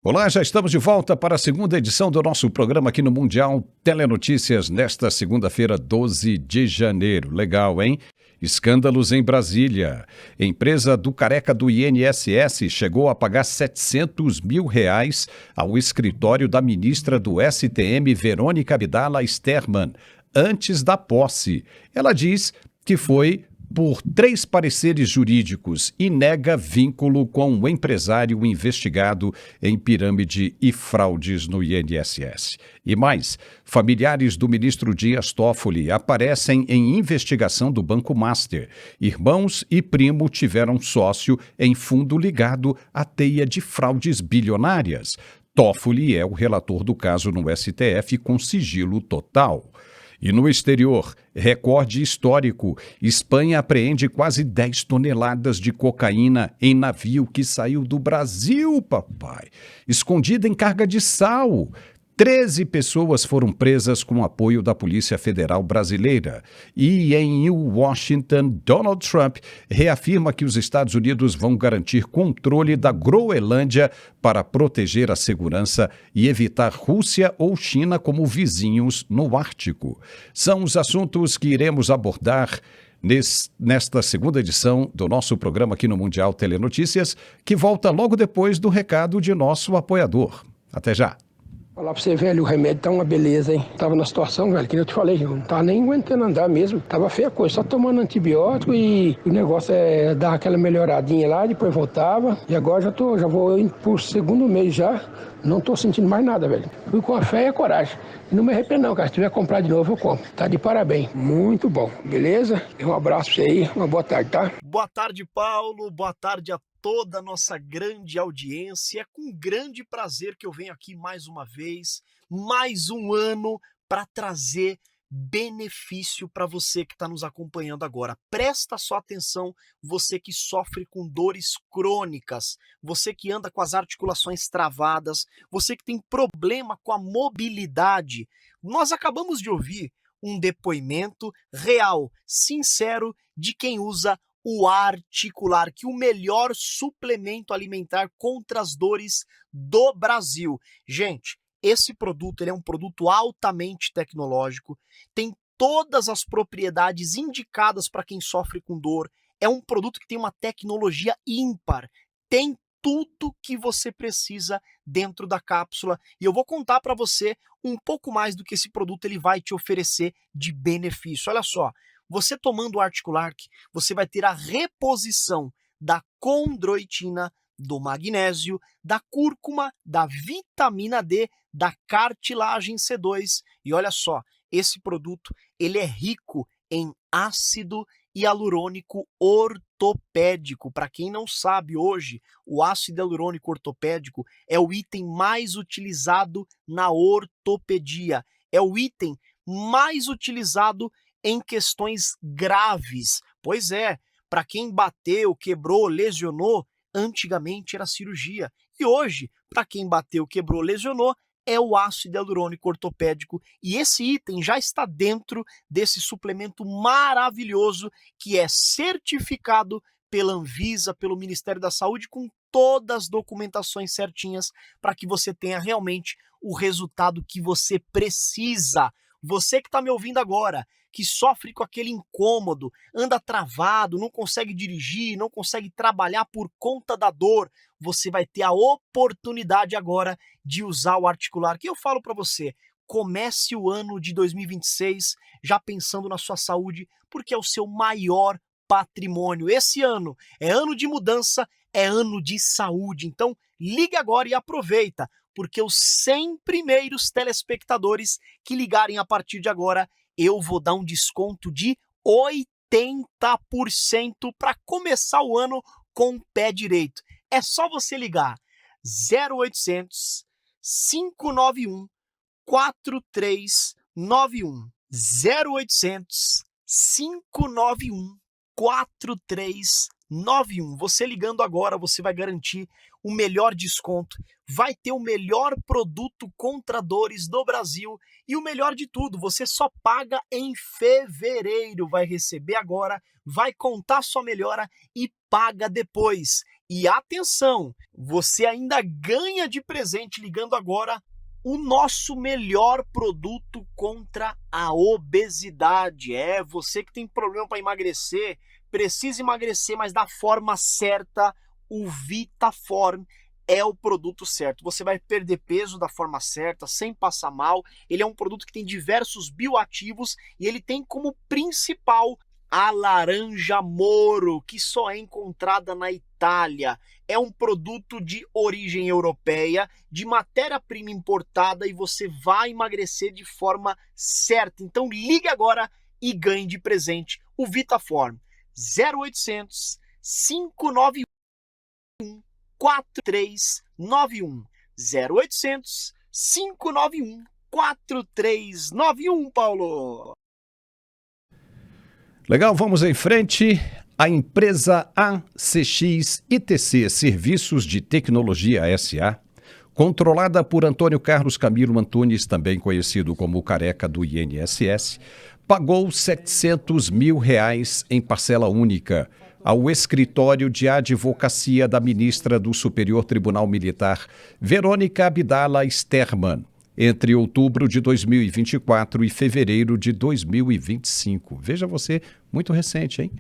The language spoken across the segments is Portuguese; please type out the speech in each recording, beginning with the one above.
Olá, já estamos de volta para a segunda edição do nosso programa aqui no Mundial Telenotícias, nesta segunda-feira, 12 de janeiro. Legal, hein? Escândalos em Brasília. Empresa do careca do INSS chegou a pagar R$ 700 mil ao escritório da ministra do STM, Verônica Abdala Sterman, antes da posse. Ela diz que foi por 3 pareceres jurídicos e nega vínculo com o empresário investigado em pirâmide e fraudes no INSS. E mais, familiares do ministro Dias Toffoli aparecem em investigação do Banco Master. Irmãos e primo tiveram sócio em fundo ligado à teia de fraudes bilionárias. Toffoli é o relator do caso no STF com sigilo total. E no exterior, recorde histórico, Espanha apreende quase 10 toneladas de cocaína em navio que saiu do Brasil, papai, escondida em carga de sal. 13 pessoas foram presas com apoio da Polícia Federal Brasileira. E em Washington, Donald Trump reafirma que os Estados Unidos vão garantir controle da Groenlândia para proteger a segurança e evitar Rússia ou China como vizinhos no Ártico. São os assuntos que iremos abordar nesta segunda edição do nosso programa aqui no Mundial Telenotícias, que volta logo depois do recado de nosso apoiador. Até já! Falar pra você, velho, o remédio tá uma beleza, hein? Tava na situação, velho, que eu te falei, não tava nem aguentando andar mesmo. Tava feia a coisa, só tomando antibiótico e o negócio é dar aquela melhoradinha lá, depois voltava. E agora já vou indo pro segundo mês já, não tô sentindo mais nada, velho. Fui com a fé e a coragem. E não me arrependo não, cara. Se tiver que comprar de novo, eu compro. Tá de parabéns. Muito bom, beleza? Um abraço pra você aí, uma boa tarde, tá? Boa tarde, Paulo. Boa tarde a toda a nossa grande audiência. É com grande prazer que eu venho aqui mais uma vez, mais um ano, para trazer benefício para você que está nos acompanhando agora. Presta só atenção, você que sofre com dores crônicas, você que anda com as articulações travadas, você que tem problema com a mobilidade. Nós acabamos de ouvir um depoimento real, sincero, de quem usa o Articular, que é o melhor suplemento alimentar contra as dores do Brasil. Gente, esse produto ele é um produto altamente tecnológico, tem todas as propriedades indicadas para quem sofre com dor, é um produto que tem uma tecnologia ímpar, tem tudo que você precisa dentro da cápsula e eu vou contar para você um pouco mais do que esse produto ele vai te oferecer de benefício. Olha só, você tomando o Articular, você vai ter a reposição da condroitina, do magnésio, da cúrcuma, da vitamina D, da cartilagem C2. E olha só, esse produto ele é rico em ácido hialurônico ortopédico. Para quem não sabe, hoje o ácido hialurônico ortopédico é o item mais utilizado na ortopedia. É o item mais utilizado em questões graves. Pois é, para quem bateu, quebrou, lesionou, antigamente era cirurgia. E hoje, para quem bateu, quebrou, lesionou, é o ácido hialurônico ortopédico. E esse item já está dentro desse suplemento maravilhoso que é certificado pela Anvisa, pelo Ministério da Saúde, com todas as documentações certinhas para que você tenha realmente o resultado que você precisa. Você que está me ouvindo agora, que sofre com aquele incômodo, anda travado, não consegue dirigir, não consegue trabalhar por conta da dor, você vai ter a oportunidade agora de usar o Articular, que eu falo para você, comece o ano de 2026 já pensando na sua saúde, porque é o seu maior patrimônio. Esse ano é ano de mudança, é ano de saúde, então ligue agora e aproveita, porque os 100 primeiros telespectadores que ligarem a partir de agora, eu vou dar um desconto de 80% para começar o ano com o pé direito. É só você ligar 0800 591 4391. 0800 591 4391. Você ligando agora, você vai garantir o melhor desconto, vai ter o melhor produto contra dores do Brasil e o melhor de tudo, você só paga em fevereiro, vai receber agora, vai contar sua melhora e paga depois. E atenção, você ainda ganha de presente ligando agora o nosso melhor produto contra a obesidade. É, você que tem problema para emagrecer, precisa emagrecer, mas da forma certa, o VitaForm é o produto certo. Você vai perder peso da forma certa, sem passar mal. Ele é um produto que tem diversos bioativos e ele tem como principal a laranja Moro, que só é encontrada na Itália. É um produto de origem europeia, de matéria-prima importada, e você vai emagrecer de forma certa. Então ligue agora e ganhe de presente o VitaForm. 0800 591 4391. 0800 591 4391, Paulo. Legal, vamos em frente. A empresa ACX ITC Serviços de Tecnologia S.A., controlada por Antônio Carlos Camilo Antunes, também conhecido como o Careca do INSS, pagou R$700 mil em parcela única ao escritório de advocacia da ministra do Superior Tribunal Militar, Verônica Abdala Sterman, entre outubro de 2024 e fevereiro de 2025. Veja você, muito recente, hein?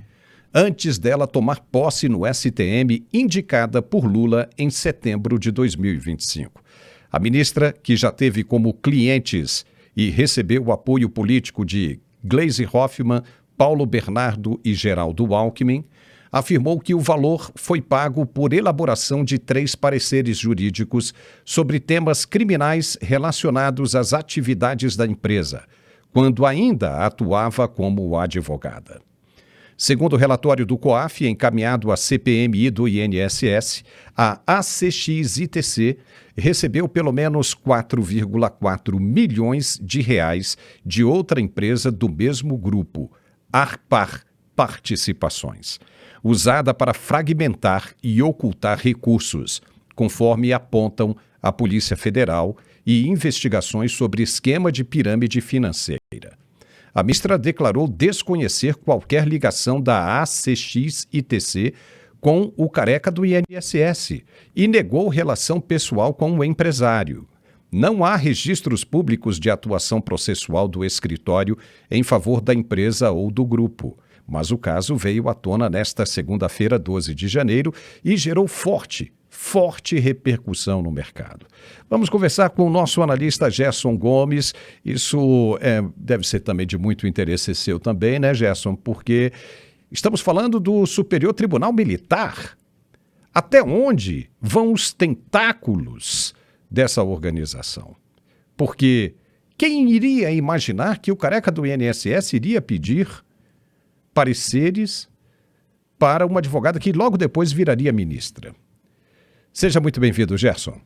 Antes dela tomar posse no STM, indicada por Lula em setembro de 2025. A ministra, que já teve como clientes e recebeu o apoio político de Gleisi Hoffmann, Paulo Bernardo e Geraldo Alckmin, afirmou que o valor foi pago por elaboração de 3 pareceres jurídicos sobre temas criminais relacionados às atividades da empresa, quando ainda atuava como advogada. Segundo o relatório do COAF, encaminhado à CPMI do INSS, a ACX-ITC recebeu pelo menos 4,4 milhões de reais de outra empresa do mesmo grupo, Arpar Participações, usada para fragmentar e ocultar recursos, conforme apontam a Polícia Federal e investigações sobre esquema de pirâmide financeira. A ministra declarou desconhecer qualquer ligação da ACX-ITC com o Careca do INSS e negou relação pessoal com o empresário. Não há registros públicos de atuação processual do escritório em favor da empresa ou do grupo. Mas o caso veio à tona nesta segunda-feira, 12 de janeiro, e gerou forte repercussão no mercado. Vamos conversar com o nosso analista Gerson Gomes. Isso deve ser também de muito interesse seu também, né, Gerson? Porque estamos falando do Superior Tribunal Militar. Até onde vão os tentáculos dessa organização? Porque quem iria imaginar que o Careca do INSS iria pedir pareceres para uma advogada que logo depois viraria ministra? Seja muito bem-vindo, Gerson.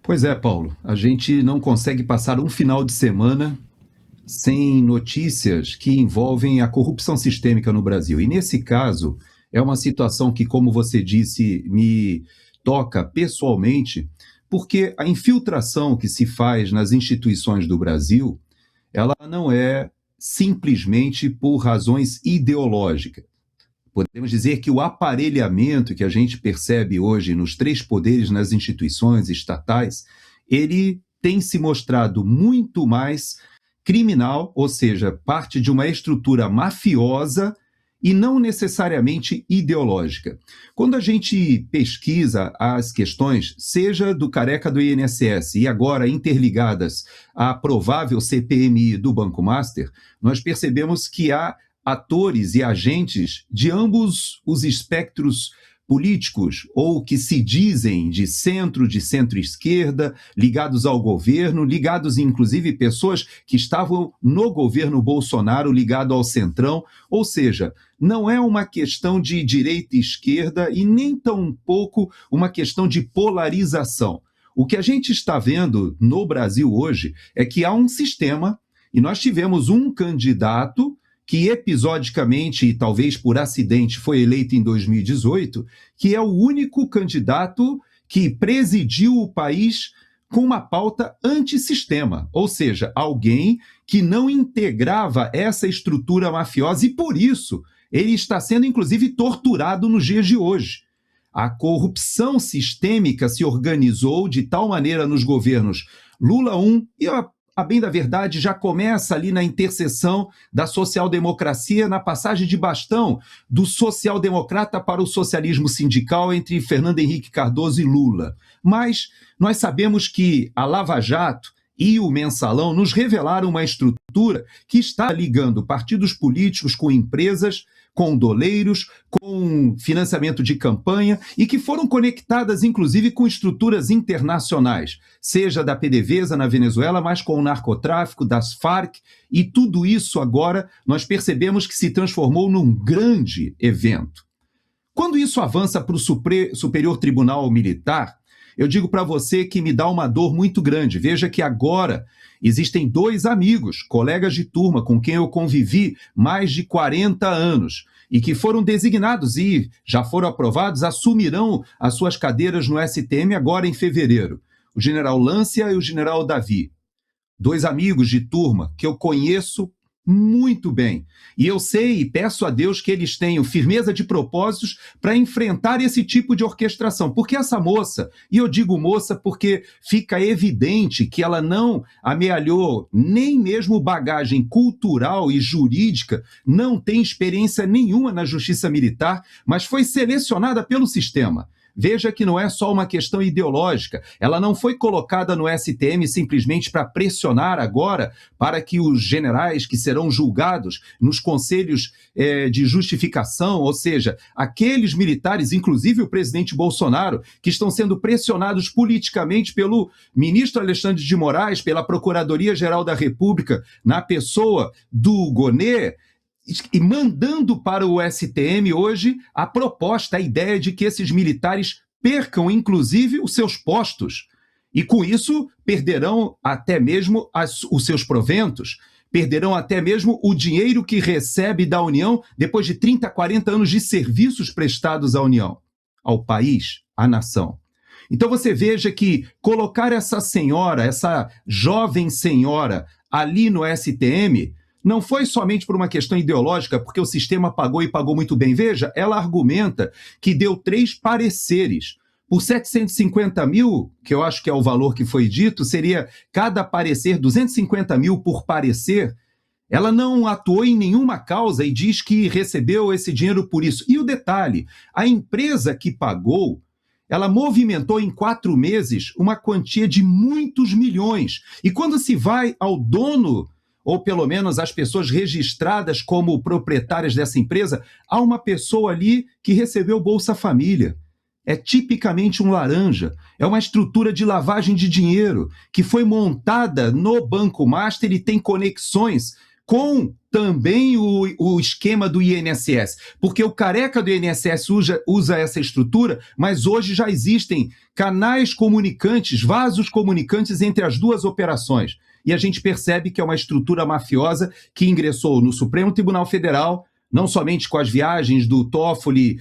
Pois é, Paulo. A gente não consegue passar um final de semana sem notícias que envolvem a corrupção sistêmica no Brasil. E nesse caso, é uma situação que, como você disse, me toca pessoalmente, porque a infiltração que se faz nas instituições do Brasil, ela não é simplesmente por razões ideológicas. Podemos dizer que o aparelhamento que a gente percebe hoje nos 3 poderes, nas instituições estatais, ele tem se mostrado muito mais criminal, ou seja, parte de uma estrutura mafiosa e não necessariamente ideológica. Quando a gente pesquisa as questões, seja do Careca do INSS e agora interligadas à provável CPMI do Banco Master, nós percebemos que há atores e agentes de ambos os espectros políticos, ou que se dizem de centro-esquerda, ligados ao governo, ligados inclusive pessoas que estavam no governo Bolsonaro, ligado ao centrão, ou seja, não é uma questão de direita e esquerda e nem tampouco uma questão de polarização. O que a gente está vendo no Brasil hoje é que há um sistema, e nós tivemos um candidato que episodicamente e talvez por acidente foi eleito em 2018, que é o único candidato que presidiu o país com uma pauta antissistema, ou seja, alguém que não integrava essa estrutura mafiosa e por isso ele está sendo, inclusive, torturado nos dias de hoje. A corrupção sistêmica se organizou de tal maneira nos governos Lula I e, a bem da verdade, já começa ali na interseção da social-democracia, na passagem de bastão do social-democrata para o socialismo sindical entre Fernando Henrique Cardoso e Lula. Mas nós sabemos que a Lava Jato e o Mensalão nos revelaram uma estrutura que está ligando partidos políticos com empresas, com doleiros, com financiamento de campanha e que foram conectadas, inclusive, com estruturas internacionais, seja da PDVSA na Venezuela, mas com o narcotráfico, das Farc, e tudo isso agora nós percebemos que se transformou num grande evento. Quando isso avança para o Superior Tribunal Militar, eu digo para você que me dá uma dor muito grande. Veja que agora existem 2 amigos, colegas de turma, com quem eu convivi mais de 40 anos, e que foram designados e já foram aprovados, assumirão as suas cadeiras no STM agora em fevereiro. O general Lância e o general Davi. 2 amigos de turma que eu conheço muito bem. E eu sei e peço a Deus que eles tenham firmeza de propósitos para enfrentar esse tipo de orquestração. Porque essa moça, e eu digo moça porque fica evidente que ela não amealhou nem mesmo bagagem cultural e jurídica, não tem experiência nenhuma na justiça militar, mas foi selecionada pelo sistema. Veja que não é só uma questão ideológica, ela não foi colocada no STM simplesmente para pressionar agora para que os generais que serão julgados nos conselhos de justificação, ou seja, aqueles militares, inclusive o presidente Bolsonaro, que estão sendo pressionados politicamente pelo ministro Alexandre de Moraes, pela Procuradoria-Geral da República, na pessoa do Gonê, e mandando para o STM hoje a proposta, a ideia de que esses militares percam, inclusive, os seus postos. E, com isso, perderão até mesmo os seus proventos, perderão até mesmo o dinheiro que recebe da União depois de 30, 40 anos de serviços prestados à União, ao país, à nação. Então você veja que colocar essa senhora, essa jovem senhora ali no STM, não foi somente por uma questão ideológica, porque o sistema pagou e pagou muito bem. Veja, ela argumenta que deu 3 pareceres. Por 750 mil, que eu acho que é o valor que foi dito, seria cada parecer, 250 mil por parecer. Ela não atuou em nenhuma causa e diz que recebeu esse dinheiro por isso. E o detalhe, a empresa que pagou, ela movimentou em 4 meses uma quantia de muitos milhões. E quando se vai ao dono, ou pelo menos as pessoas registradas como proprietárias dessa empresa, há uma pessoa ali que recebeu Bolsa Família. É tipicamente um laranja, é uma estrutura de lavagem de dinheiro que foi montada no Banco Master e tem conexões com também o esquema do INSS, porque o careca do INSS usa essa estrutura, mas hoje já existem canais comunicantes, vasos comunicantes entre as 2 operações. E a gente percebe que é uma estrutura mafiosa que ingressou no Supremo Tribunal Federal, não somente com as viagens do Toffoli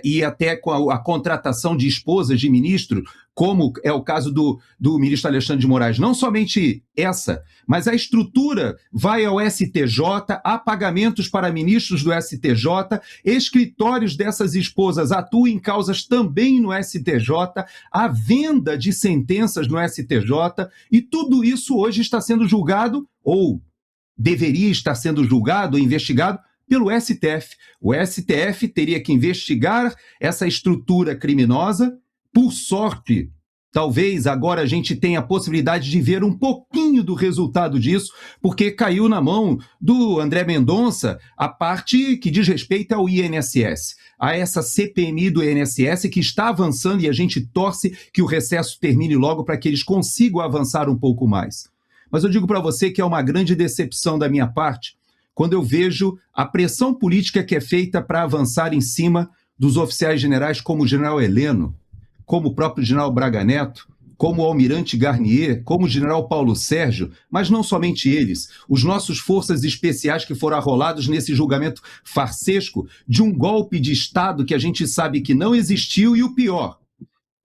e até com a contratação de esposas de ministros, como é o caso do ministro Alexandre de Moraes. Não somente essa, mas a estrutura vai ao STJ, há pagamentos para ministros do STJ, escritórios dessas esposas atuam em causas também no STJ, há venda de sentenças no STJ, e tudo isso hoje está sendo julgado, ou deveria estar sendo julgado, investigado, pelo STF. O STF teria que investigar essa estrutura criminosa. Por sorte, talvez agora a gente tenha a possibilidade de ver um pouquinho do resultado disso, porque caiu na mão do André Mendonça a parte que diz respeito ao INSS, a essa CPMI do INSS que está avançando e a gente torce que o recesso termine logo para que eles consigam avançar um pouco mais. Mas eu digo para você que é uma grande decepção da minha parte quando eu vejo a pressão política que é feita para avançar em cima dos oficiais generais como o general Heleno, como o próprio general Braga Neto, como o almirante Garnier, como o general Paulo Sérgio, mas não somente eles, os nossos forças especiais que foram arrolados nesse julgamento farsesco de um golpe de Estado que a gente sabe que não existiu, e o pior,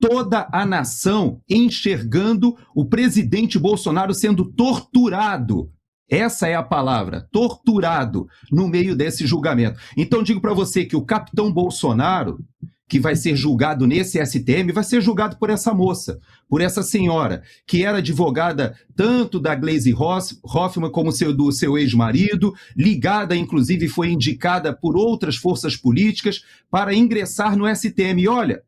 toda a nação enxergando o presidente Bolsonaro sendo torturado Essa é a palavra, torturado no meio desse julgamento. Então digo para você que o capitão Bolsonaro, que vai ser julgado nesse STM, vai ser julgado por essa moça, por essa senhora, que era advogada tanto da Gleisi Hoffmann como do seu ex-marido, ligada, inclusive, foi indicada por outras forças políticas para ingressar no STM. E olha,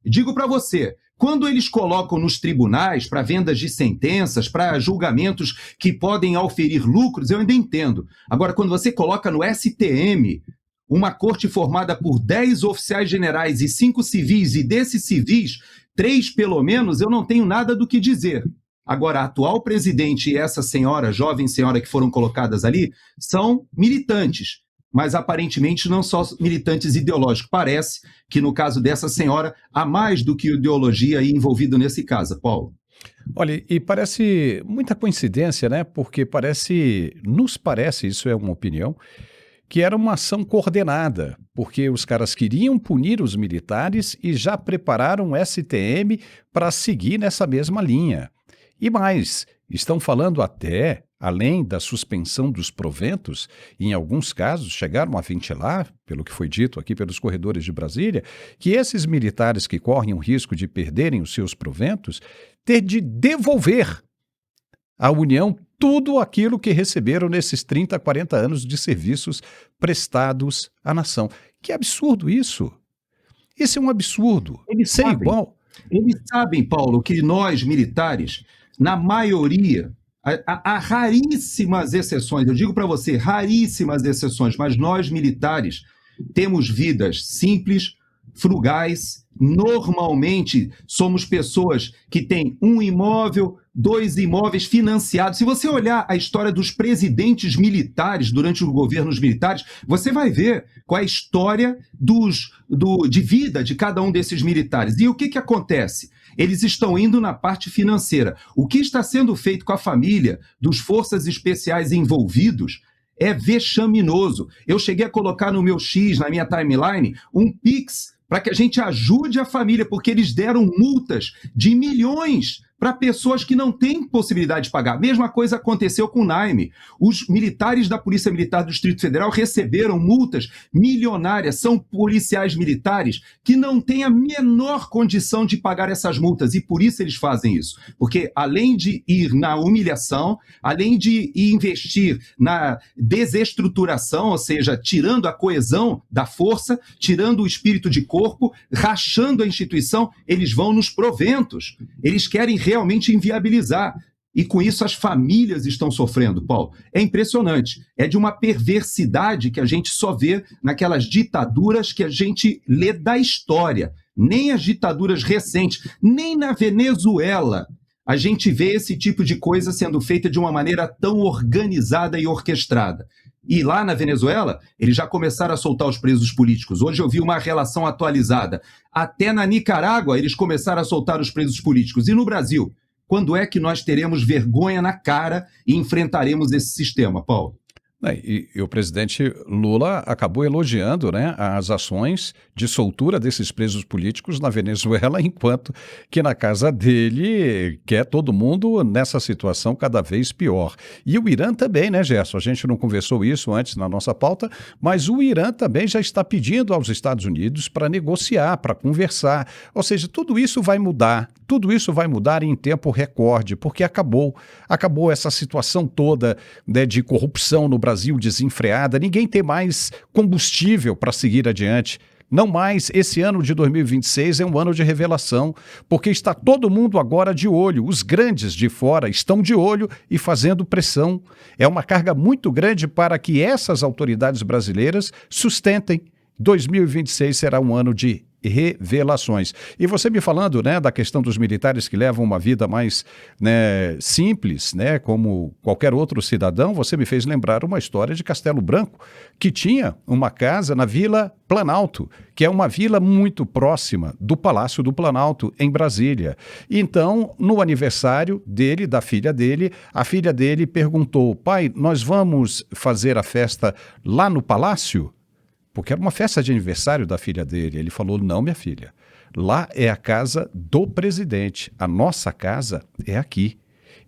digo para você, quando eles colocam nos tribunais para vendas de sentenças, para julgamentos que podem auferir lucros, eu ainda entendo. Agora, quando você coloca no STM, uma corte formada por 10 oficiais generais e 5 civis, e desses civis, 3 pelo menos, eu não tenho nada do que dizer. Agora, a atual presidente e essa senhora, jovem senhora que foram colocadas ali, são militantes, mas aparentemente não só militantes ideológicos. Parece que no caso dessa senhora, há mais do que ideologia aí envolvido nesse caso, Paulo. Olha, e parece muita coincidência, né? Porque nos parece, isso é uma opinião, que era uma ação coordenada, porque os caras queriam punir os militares e já prepararam o STM para seguir nessa mesma linha. E mais, estão falando até, além da suspensão dos proventos, em alguns casos chegaram a ventilar, pelo que foi dito aqui pelos corredores de Brasília, que esses militares que correm o risco de perderem os seus proventos, ter de devolver à União tudo aquilo que receberam nesses 30, 40 anos de serviços prestados à nação. Que absurdo isso! Isso é um absurdo. Eles sabem, Paulo, que nós, militares, na maioria, há raríssimas exceções, eu digo para você, raríssimas exceções, mas nós, militares, temos vidas simples, frugais, normalmente somos pessoas que têm um imóvel, 2 imóveis financiados. Se você olhar a história dos presidentes militares durante os governos militares, você vai ver qual é a história de vida de cada um desses militares. E o que acontece? Eles estão indo na parte financeira. O que está sendo feito com a família dos forças especiais envolvidos é vexaminoso. Eu cheguei a colocar no meu X, na minha timeline, um Pix para que a gente ajude a família, porque eles deram multas de milhões para pessoas que não têm possibilidade de pagar. A mesma coisa aconteceu com o Naime. Os militares da Polícia Militar do Distrito Federal receberam multas milionárias. São policiais militares que não têm a menor condição de pagar essas multas, e por isso eles fazem isso. Porque além de ir na humilhação, além de investir na desestruturação, ou seja, tirando a coesão da força, tirando o espírito de corpo, rachando a instituição, eles vão nos proventos. Eles querem realmente inviabilizar. E com isso as famílias estão sofrendo, Paulo. É impressionante. É de uma perversidade que a gente só vê naquelas ditaduras que a gente lê da história. Nem as ditaduras recentes, nem na Venezuela a gente vê esse tipo de coisa sendo feita de uma maneira tão organizada e orquestrada. E lá na Venezuela, eles já começaram a soltar os presos políticos. Hoje eu vi uma relação atualizada. Até na Nicarágua, eles começaram a soltar os presos políticos. E no Brasil, quando é que nós teremos vergonha na cara e enfrentaremos esse sistema, Paulo? E o presidente Lula acabou elogiando, né, as ações de soltura desses presos políticos na Venezuela, enquanto que na casa dele quer todo mundo nessa situação cada vez pior. E o Irã também, né, Gerson? A gente não conversou isso antes na nossa pauta, mas o Irã também já está pedindo aos Estados Unidos para negociar, para conversar. Ou seja, tudo isso vai mudar em tempo recorde, porque acabou essa situação toda, né, de corrupção no Brasil desenfreada, ninguém tem mais combustível para seguir adiante. Não mais, esse ano de 2026 é um ano de revelação, porque está todo mundo agora de olho, os grandes de fora estão de olho e fazendo pressão. É uma carga muito grande para que essas autoridades brasileiras sustentem. 2026 será um ano de revelações. E você me falando, né, da questão dos militares que levam uma vida mais, né, simples, né, como qualquer outro cidadão, você me fez lembrar uma história de Castelo Branco, que tinha uma casa na Vila Planalto, que é uma vila muito próxima do Palácio do Planalto, em Brasília. Então, no aniversário dele, da filha dele, a filha dele perguntou: pai, nós vamos fazer a festa lá no Palácio? Porque era uma festa de aniversário da filha dele. Ele falou: não, minha filha, lá é a casa do presidente, a nossa casa é aqui.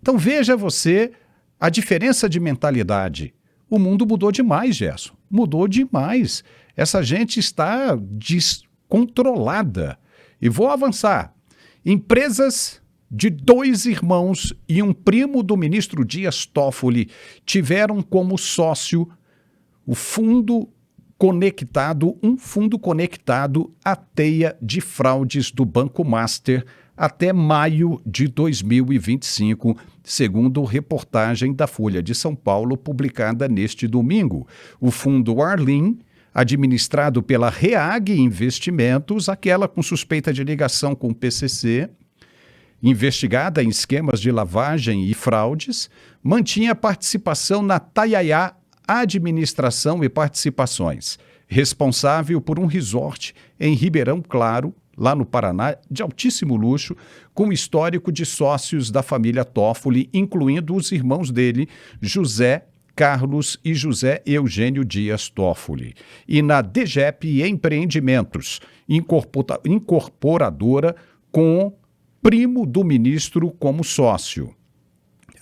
Então veja você A diferença de mentalidade. O mundo mudou demais, Gerson. Mudou demais. Essa gente está descontrolada. E vou avançar. Empresas de 2 irmãos e um primo do ministro Dias Toffoli tiveram como sócio um fundo conectado à teia de fraudes do Banco Master até maio de 2025, segundo reportagem da Folha de São Paulo publicada neste domingo. O fundo Arlim, administrado pela Reag Investimentos, aquela com suspeita de ligação com o PCC, investigada em esquemas de lavagem e fraudes, mantinha participação na Tayayá Administração e Participações, responsável por um resort em Ribeirão Claro, lá no Paraná, de altíssimo luxo, com histórico de sócios da família Toffoli, incluindo os irmãos dele, José Carlos e José Eugênio Dias Toffoli. E na DGEP Empreendimentos, incorporadora com primo do ministro como sócio.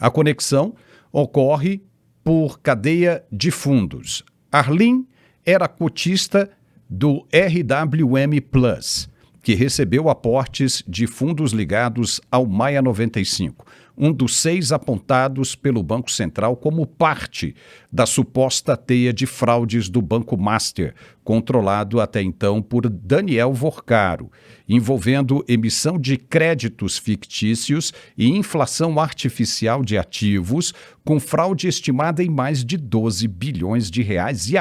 A conexão ocorre por cadeia de fundos. Arlim era cotista do RWM Plus, que recebeu aportes de fundos ligados ao Maia 95, um dos 6 apontados pelo Banco Central como parte da suposta teia de fraudes do Banco Master, controlado até então por Daniel Vorcaro, envolvendo emissão de créditos fictícios e inflação artificial de ativos, com fraude estimada em mais de 12 bilhões de reais. E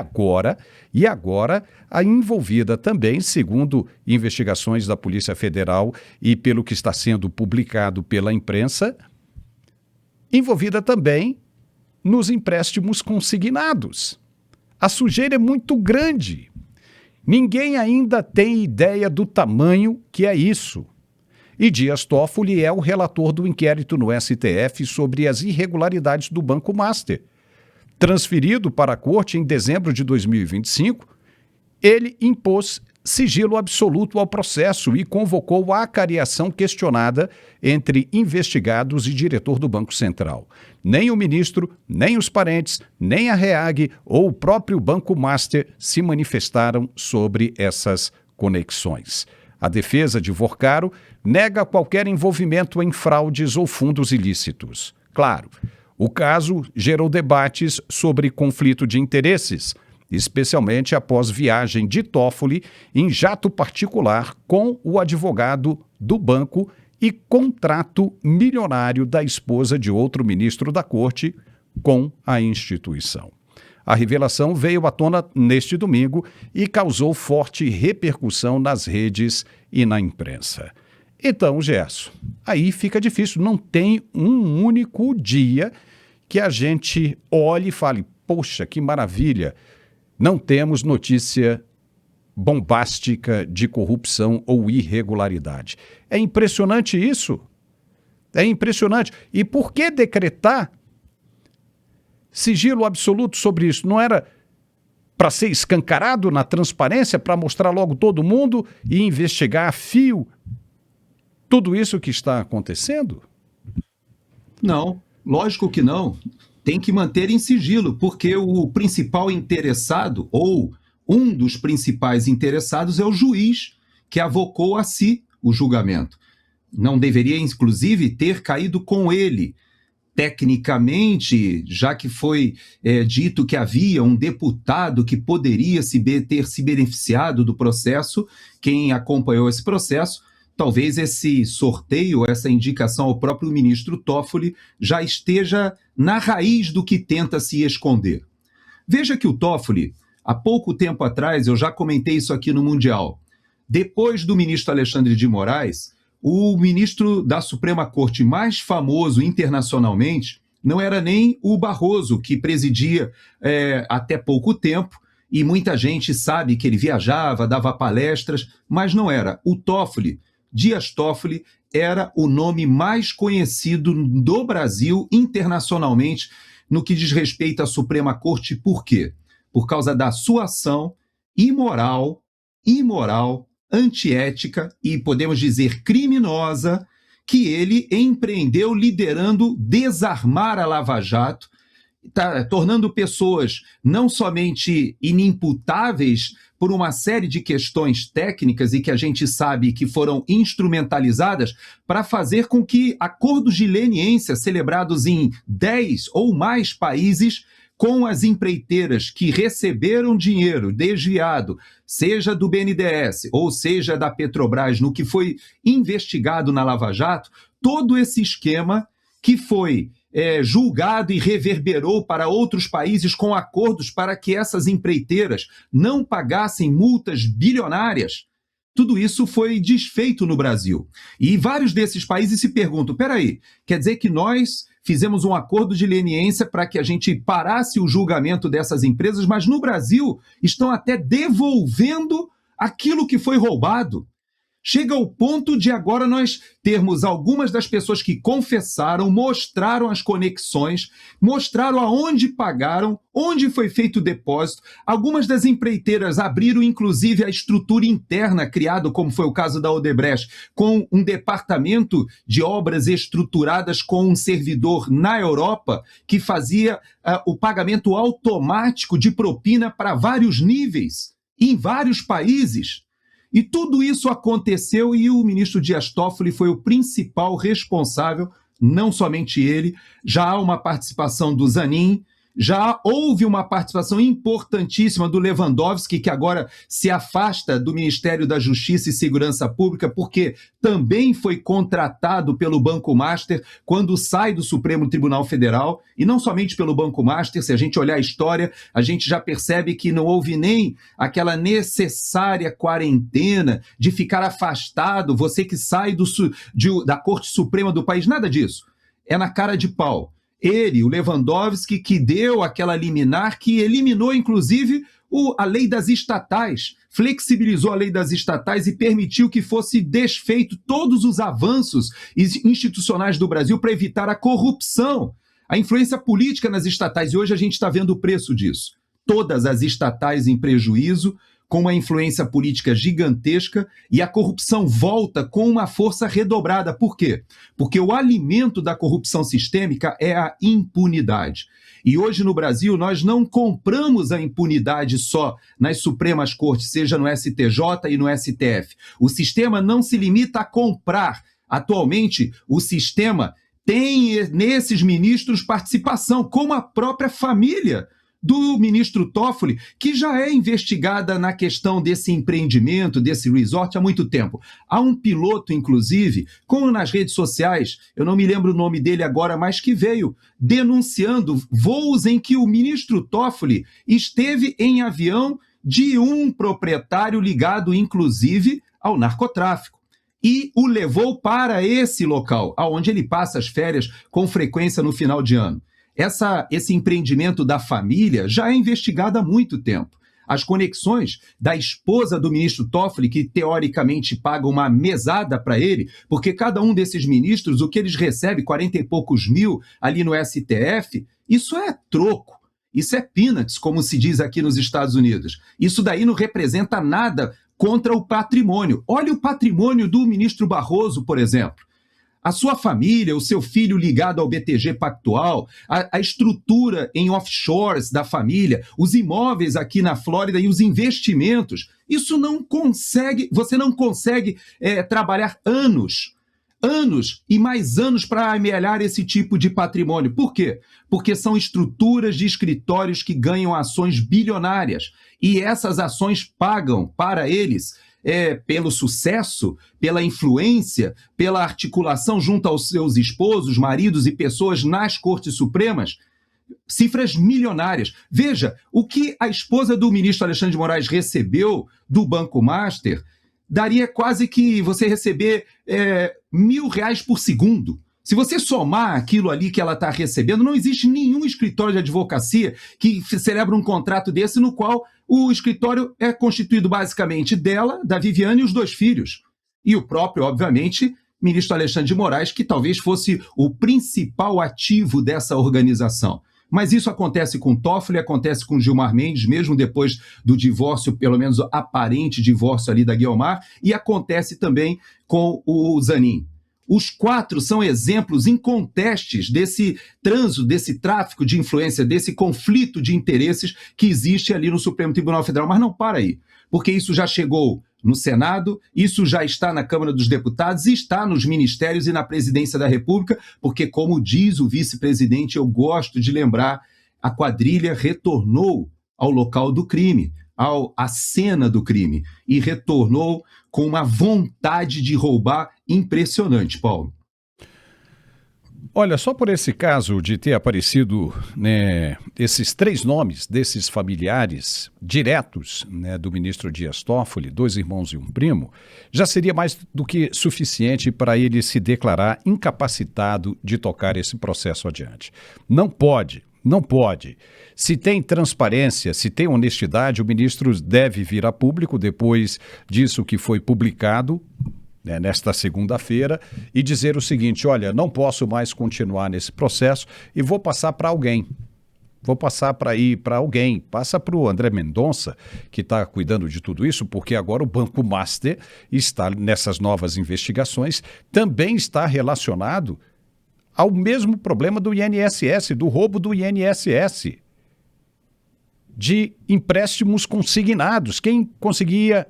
agora, a envolvida também, segundo investigações da Polícia Federal e pelo que está sendo publicado pela imprensa, envolvida também nos empréstimos consignados. A sujeira é muito grande. Ninguém ainda tem ideia do tamanho que é isso. E Dias Toffoli é o relator do inquérito no STF sobre as irregularidades do Banco Master. Transferido para a corte em dezembro de 2025, ele impôs sigilo absoluto ao processo e convocou a acariação questionada entre investigados e diretor do Banco Central. Nem o ministro, nem os parentes, nem a Reag ou o próprio Banco Master se manifestaram sobre essas conexões. A defesa de Vorcaro nega qualquer envolvimento em fraudes ou fundos ilícitos. Claro, o caso gerou debates sobre conflito de interesses, especialmente após viagem de Toffoli em jato particular com o advogado do banco e contrato milionário da esposa de outro ministro da corte com a instituição. A revelação veio à tona neste domingo e causou forte repercussão nas redes e na imprensa. Então, Gerson, aí fica difícil. Não tem um único dia que a gente olhe e fale, poxa, que maravilha, não temos notícia bombástica de corrupção ou irregularidade. É impressionante isso. É impressionante. E por que decretar sigilo absoluto sobre isso? Não era para ser escancarado na transparência, para mostrar logo todo mundo e investigar a fio tudo isso que está acontecendo? Não, lógico que não. Tem que manter em sigilo, porque o principal interessado, ou um dos principais interessados, é o juiz que avocou a si o julgamento. Não deveria, inclusive, ter caído com ele. Tecnicamente, já que foi dito que havia um deputado que poderia ter se beneficiado do processo, quem acompanhou esse processo, talvez esse sorteio, essa indicação ao próprio ministro Toffoli já esteja na raiz do que tenta se esconder. Veja que o Toffoli, há pouco tempo atrás, eu já comentei isso aqui no Mundial, depois do ministro Alexandre de Moraes, o ministro da Suprema Corte mais famoso internacionalmente não era nem o Barroso, que presidia até pouco tempo, e muita gente sabe que ele viajava, dava palestras, mas não era. O Toffoli, Dias Toffoli, era o nome mais conhecido do Brasil internacionalmente no que diz respeito à Suprema Corte. Por quê? Por causa da sua ação imoral, antiética e, podemos dizer, criminosa, que ele empreendeu liderando desarmar a Lava Jato, tornando pessoas não somente inimputáveis por uma série de questões técnicas e que a gente sabe que foram instrumentalizadas para fazer com que acordos de leniência celebrados em 10 ou mais países com as empreiteiras que receberam dinheiro desviado, seja do BNDES ou seja da Petrobras, no que foi investigado na Lava Jato, todo esse esquema que foi julgado e reverberou para outros países com acordos para que essas empreiteiras não pagassem multas bilionárias. Tudo isso foi desfeito no Brasil. E vários desses países se perguntam, peraí, quer dizer que nós fizemos um acordo de leniência para que a gente parasse o julgamento dessas empresas, mas no Brasil estão até devolvendo aquilo que foi roubado. Chega ao ponto de agora nós termos algumas das pessoas que confessaram, mostraram as conexões, mostraram aonde pagaram, onde foi feito o depósito. Algumas das empreiteiras abriram, inclusive, a estrutura interna criada, como foi o caso da Odebrecht, com um departamento de obras estruturadas com um servidor na Europa que fazia o pagamento automático de propina para vários níveis, em vários países. E tudo isso aconteceu e o ministro Dias Toffoli foi o principal responsável, não somente ele, já há uma participação do Zanin, já houve uma participação importantíssima do Lewandowski, que agora se afasta do Ministério da Justiça e Segurança Pública, porque também foi contratado pelo Banco Master quando sai do Supremo Tribunal Federal, e não somente pelo Banco Master, se a gente olhar a história, a gente já percebe que não houve nem aquela necessária quarentena de ficar afastado, você que sai da Corte Suprema do país, nada disso. É na cara de pau. Ele, o Lewandowski, que deu aquela liminar que eliminou, inclusive, a lei das estatais, flexibilizou a lei das estatais e permitiu que fosse desfeito todos os avanços institucionais do Brasil para evitar a corrupção, a influência política nas estatais. E hoje a gente está vendo o preço disso. Todas as estatais em prejuízo, com uma influência política gigantesca, e a corrupção volta com uma força redobrada. Por quê? Porque o alimento da corrupção sistêmica é a impunidade. E hoje no Brasil nós não compramos a impunidade só nas Supremas Cortes, seja no STJ e no STF. O sistema não se limita a comprar. Atualmente, o sistema tem nesses ministros participação, como a própria família do ministro Toffoli, que já é investigada na questão desse empreendimento, desse resort há muito tempo. Há um piloto, inclusive, como nas redes sociais, eu não me lembro o nome dele agora, mas que veio denunciando voos em que o ministro Toffoli esteve em avião de um proprietário ligado, inclusive, ao narcotráfico. E o levou para esse local, onde ele passa as férias com frequência no final de ano. Esse empreendimento da família já é investigado há muito tempo. As conexões da esposa do ministro Toffoli, que teoricamente paga uma mesada para ele, porque cada um desses ministros, o que eles recebem, 40 e poucos mil ali no STF, isso é troco. Isso é peanuts, como se diz aqui nos Estados Unidos. Isso daí não representa nada contra o patrimônio. Olha o patrimônio do ministro Barroso, por exemplo. A sua família, o seu filho ligado ao BTG Pactual, a estrutura em offshores da família, os imóveis aqui na Flórida e os investimentos, isso não consegue, você não consegue trabalhar anos e mais anos para amealhar esse tipo de patrimônio. Por quê? Porque são estruturas de escritórios que ganham ações bilionárias e essas ações pagam para eles pelo sucesso, pela influência, pela articulação junto aos seus esposos, maridos e pessoas nas Cortes Supremas, cifras milionárias. Veja, o que a esposa do ministro Alexandre de Moraes recebeu do Banco Master daria quase que você receber R$1.000 por segundo. Se você somar aquilo ali que ela está recebendo, não existe nenhum escritório de advocacia que celebra um contrato desse no qual o escritório é constituído basicamente dela, da Viviane e os 2 filhos. E o próprio, obviamente, ministro Alexandre de Moraes, que talvez fosse o principal ativo dessa organização. Mas isso acontece com Toffoli, acontece com Gilmar Mendes, mesmo depois do divórcio, pelo menos aparente divórcio ali da Guiomar, e acontece também com o Zanin. Os 4 são exemplos incontestes desse trânsito, desse tráfico de influência, desse conflito de interesses que existe ali no Supremo Tribunal Federal. Mas não para aí, porque isso já chegou no Senado, isso já está na Câmara dos Deputados, está nos ministérios e na Presidência da República, porque, como diz o vice-presidente, eu gosto de lembrar, a quadrilha retornou ao local do crime, à cena do crime, e retornou com uma vontade de roubar impressionante, Paulo. Olha, só por esse caso de ter aparecido, né, esses 3 nomes desses familiares diretos, né, do ministro Dias Toffoli, 2 irmãos e um primo, já seria mais do que suficiente para ele se declarar incapacitado de tocar esse processo adiante. Não pode. Não pode. Se tem transparência, se tem honestidade, o ministro deve vir a público depois disso que foi publicado, né, nesta segunda-feira, e dizer o seguinte: olha, não posso mais continuar nesse processo e vou passar para alguém. Vou passar para alguém. Passa para o André Mendonça, que está cuidando de tudo isso, porque agora o Banco Master está nessas novas investigações, também está relacionado ao mesmo problema do INSS, do roubo do INSS, de empréstimos consignados. Quem conseguiria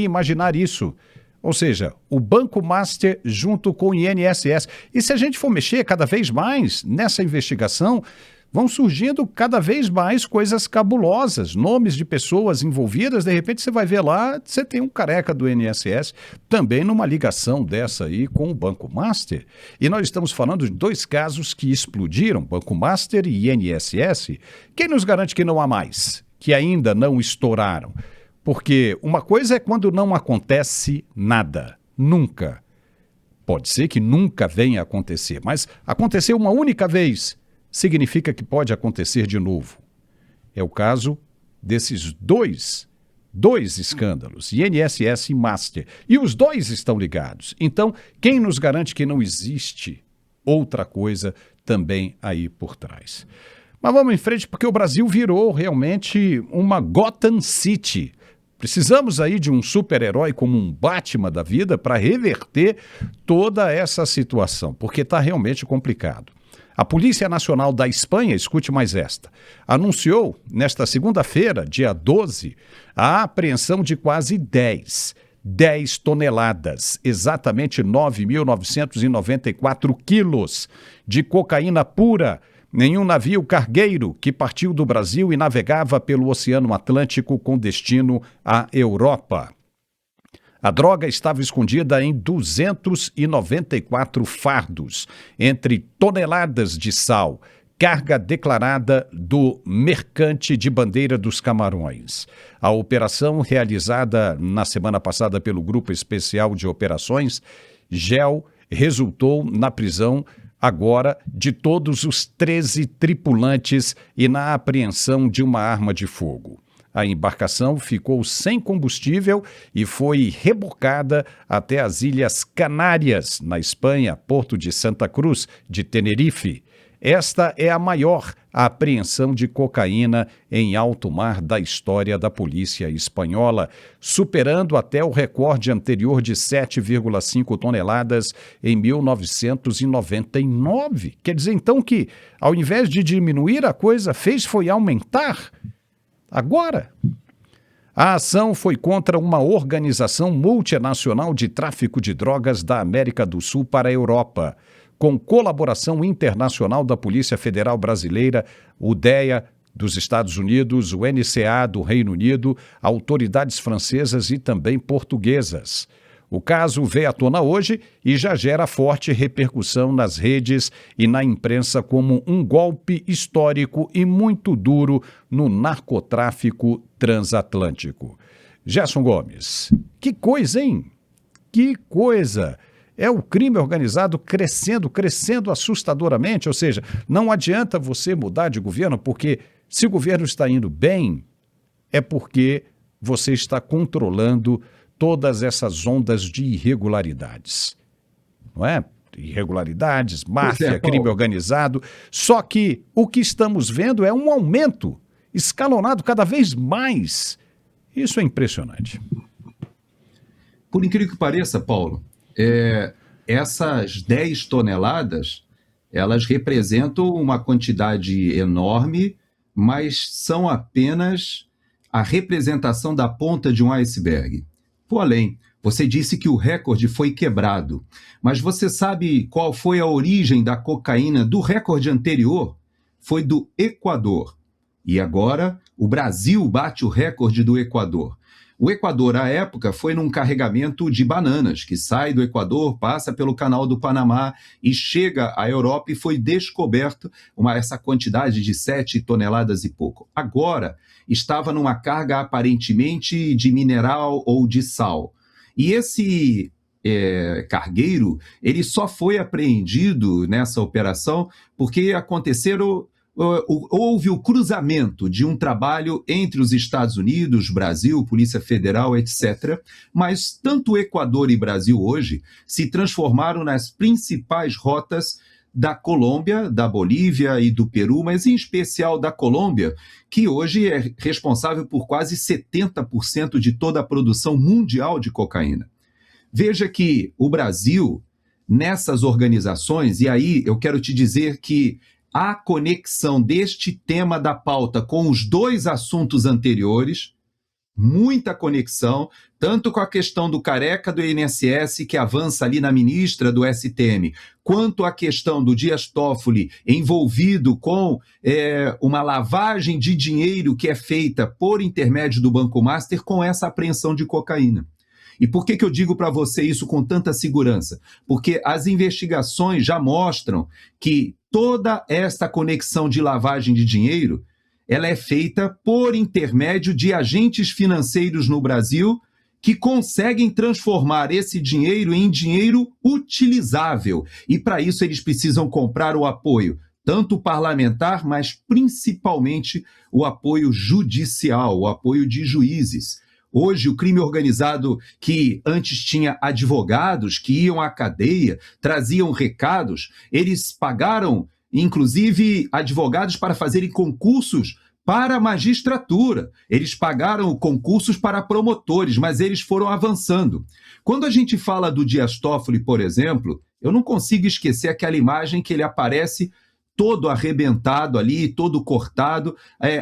imaginar isso? Ou seja, o Banco Master junto com o INSS. E se a gente for mexer cada vez mais nessa investigação, vão surgindo cada vez mais coisas cabulosas, nomes de pessoas envolvidas. De repente você vai ver lá, você tem um careca do INSS também numa ligação dessa aí com o Banco Master. E nós estamos falando de 2 casos que explodiram, Banco Master e INSS. Quem nos garante que não há mais, que ainda não estouraram? Porque uma coisa é quando não acontece nada, nunca. Pode ser que nunca venha a acontecer, mas aconteceu uma única vez, significa que pode acontecer de novo. É o caso desses dois escândalos, INSS e Master. E os 2 estão ligados. Então, quem nos garante que não existe outra coisa também aí por trás? Mas vamos em frente, porque o Brasil virou realmente uma Gotham City. Precisamos aí de um super-herói como um Batman da vida para reverter toda essa situação, porque está realmente complicado. A Polícia Nacional da Espanha, escute mais esta, anunciou nesta segunda-feira, dia 12, a apreensão de quase 10 toneladas, exatamente 9.994 quilos de cocaína pura em um navio cargueiro que partiu do Brasil e navegava pelo Oceano Atlântico com destino à Europa. A droga estava escondida em 294 fardos, entre toneladas de sal, carga declarada do Mercante de Bandeira dos Camarões. A operação, realizada na semana passada pelo Grupo Especial de Operações, GEL, resultou na prisão agora de todos os 13 tripulantes e na apreensão de uma arma de fogo. A embarcação ficou sem combustível e foi rebocada até as Ilhas Canárias, na Espanha, porto de Santa Cruz, de Tenerife. Esta é a maior apreensão de cocaína em alto mar da história da polícia espanhola, superando até o recorde anterior de 7,5 toneladas em 1999. Quer dizer, então, que ao invés de diminuir, a coisa foi aumentar. Agora, a ação foi contra uma organização multinacional de tráfico de drogas da América do Sul para a Europa, com colaboração internacional da Polícia Federal Brasileira, o DEA dos Estados Unidos, o NCA do Reino Unido, autoridades francesas e também portuguesas. O caso veio à tona hoje e já gera forte repercussão nas redes e na imprensa como um golpe histórico e muito duro no narcotráfico transatlântico. Gerson Gomes, que coisa, hein? Que coisa! É o crime organizado crescendo assustadoramente, ou seja, não adianta você mudar de governo, porque se o governo está indo bem, é porque você está controlando todas essas ondas de irregularidades, não é? Irregularidades, máfia, crime organizado, só que o que estamos vendo é um aumento escalonado cada vez mais. Isso é impressionante. Por incrível que pareça, Paulo, essas 10 toneladas, elas representam uma quantidade enorme, mas são apenas a representação da ponta de um iceberg. Por além, você disse que o recorde foi quebrado, mas você sabe qual foi a origem da cocaína do recorde anterior? Foi do Equador. E agora o Brasil bate o recorde do Equador. O Equador, à época, foi num carregamento de bananas, que sai do Equador, passa pelo Canal do Panamá e chega à Europa, e foi descoberto essa quantidade de 7 toneladas e pouco. Agora, estava numa carga aparentemente de mineral ou de sal. E esse cargueiro, ele só foi apreendido nessa operação porque houve o cruzamento de um trabalho entre os Estados Unidos, Brasil, Polícia Federal, etc. Mas tanto Equador e Brasil hoje se transformaram nas principais rotas da Colômbia, da Bolívia e do Peru, mas em especial da Colômbia, que hoje é responsável por quase 70% de toda a produção mundial de cocaína. Veja que o Brasil, nessas organizações, e aí eu quero te dizer que a conexão deste tema da pauta com os 2 assuntos anteriores, muita conexão, tanto com a questão do careca do INSS, que avança ali na ministra do STM, quanto a questão do Dias Toffoli envolvido com uma lavagem de dinheiro que é feita por intermédio do Banco Master com essa apreensão de cocaína. E por que eu digo para você isso com tanta segurança? Porque as investigações já mostram que toda essa conexão de lavagem de dinheiro, ela é feita por intermédio de agentes financeiros no Brasil que conseguem transformar esse dinheiro em dinheiro utilizável. E para isso eles precisam comprar o apoio, tanto parlamentar, mas principalmente o apoio judicial, o apoio de juízes. Hoje, o crime organizado, que antes tinha advogados que iam à cadeia, traziam recados, eles pagaram, inclusive, advogados para fazerem concursos para a magistratura. Eles pagaram concursos para promotores, mas eles foram avançando. Quando a gente fala do Dias Toffoli, por exemplo, eu não consigo esquecer aquela imagem que ele aparece todo arrebentado ali, todo cortado,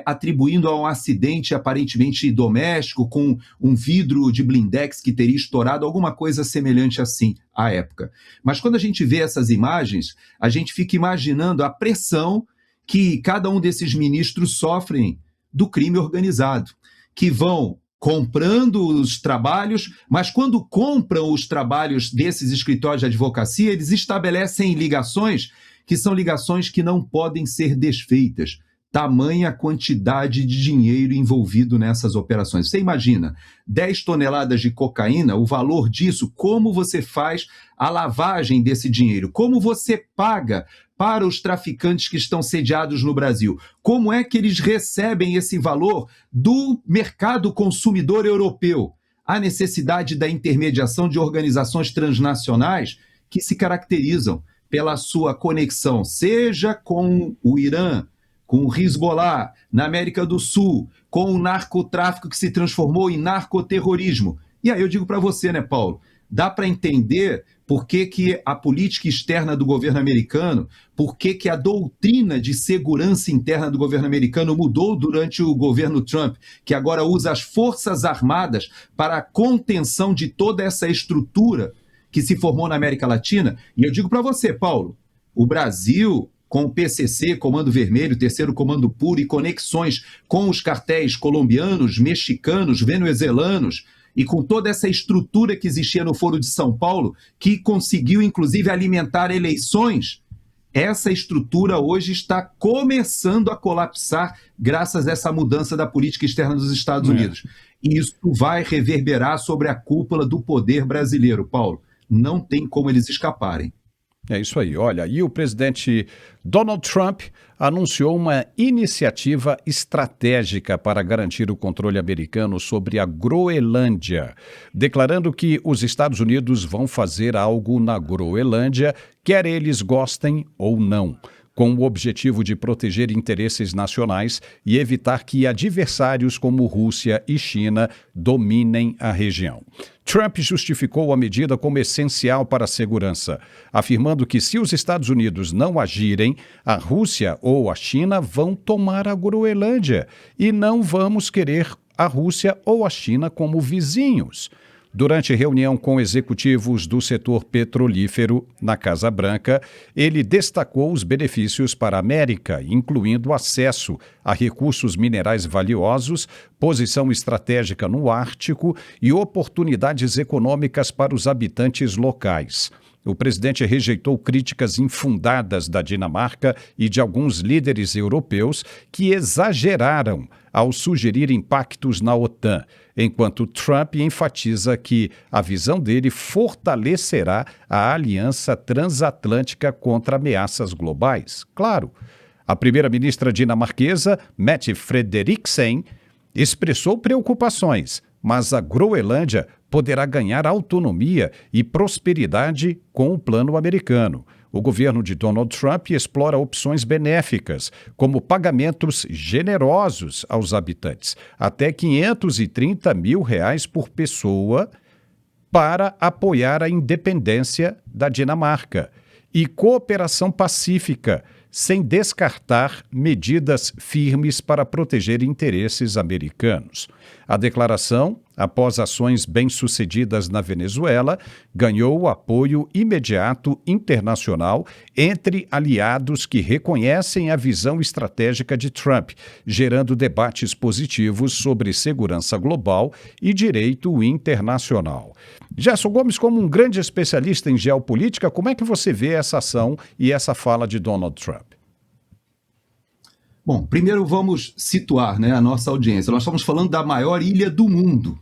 atribuindo a um acidente aparentemente doméstico, com um vidro de blindex que teria estourado, alguma coisa semelhante assim à época. Mas quando a gente vê essas imagens, a gente fica imaginando a pressão que cada um desses ministros sofrem do crime organizado, que vão comprando os trabalhos, mas quando compram os trabalhos desses escritórios de advocacia, eles estabelecem ligações que são ligações que não podem ser desfeitas. Tamanha quantidade de dinheiro envolvido nessas operações. Você imagina, 10 toneladas de cocaína, o valor disso, como você faz a lavagem desse dinheiro? Como você paga para os traficantes que estão sediados no Brasil? Como é que eles recebem esse valor do mercado consumidor europeu? A necessidade da intermediação de organizações transnacionais que se caracterizam pela sua conexão, seja com o Irã, com o Hezbollah, na América do Sul, com o narcotráfico que se transformou em narcoterrorismo. E aí eu digo para você, né, Paulo, dá para entender por que a política externa do governo americano, por que a doutrina de segurança interna do governo americano mudou durante o governo Trump, que agora usa as forças armadas para a contenção de toda essa estrutura que se formou na América Latina. E eu digo para você, Paulo, o Brasil, com o PCC, Comando Vermelho, Terceiro Comando Puro, e conexões com os cartéis colombianos, mexicanos, venezuelanos, e com toda essa estrutura que existia no Foro de São Paulo, que conseguiu, inclusive, alimentar eleições, essa estrutura hoje está começando a colapsar graças a essa mudança da política externa dos Estados Unidos. E isso vai reverberar sobre a cúpula do poder brasileiro, Paulo. Não tem como eles escaparem. É isso aí. Olha, e o presidente Donald Trump anunciou uma iniciativa estratégica para garantir o controle americano sobre a Groenlândia, declarando que os Estados Unidos vão fazer algo na Groenlândia, quer eles gostem ou não. com o objetivo de proteger interesses nacionais e evitar que adversários como Rússia e China dominem a região. Trump justificou a medida como essencial para a segurança, afirmando que se os Estados Unidos não agirem, a Rússia ou a China vão tomar a Groenlândia e não vamos querer a Rússia ou a China como vizinhos. Durante reunião com executivos do setor petrolífero na Casa Branca, ele destacou os benefícios para a América, incluindo acesso a recursos minerais valiosos, posição estratégica no Ártico e oportunidades econômicas para os habitantes locais. O presidente rejeitou críticas infundadas da Dinamarca e de alguns líderes europeus que exageraram ao sugerir impactos na OTAN, enquanto Trump enfatiza que a visão dele fortalecerá a aliança transatlântica contra ameaças globais. Claro, a primeira-ministra dinamarquesa, Mette Frederiksen, expressou preocupações, mas a Groenlândia poderá ganhar autonomia e prosperidade com o plano americano. O governo de Donald Trump explora opções benéficas, como pagamentos generosos aos habitantes, até R$530 mil por pessoa, para apoiar a independência da Dinamarca, e cooperação pacífica, sem descartar medidas firmes para proteger interesses americanos. A declaração, após ações bem-sucedidas na Venezuela, ganhou apoio imediato internacional entre aliados que reconhecem a visão estratégica de Trump, gerando debates positivos sobre segurança global e direito internacional. Gerson Gomes, como um grande especialista em geopolítica, como é que você vê essa ação e essa fala de Donald Trump? Bom, primeiro vamos situar, a nossa audiência. Nós estamos falando da maior ilha do mundo.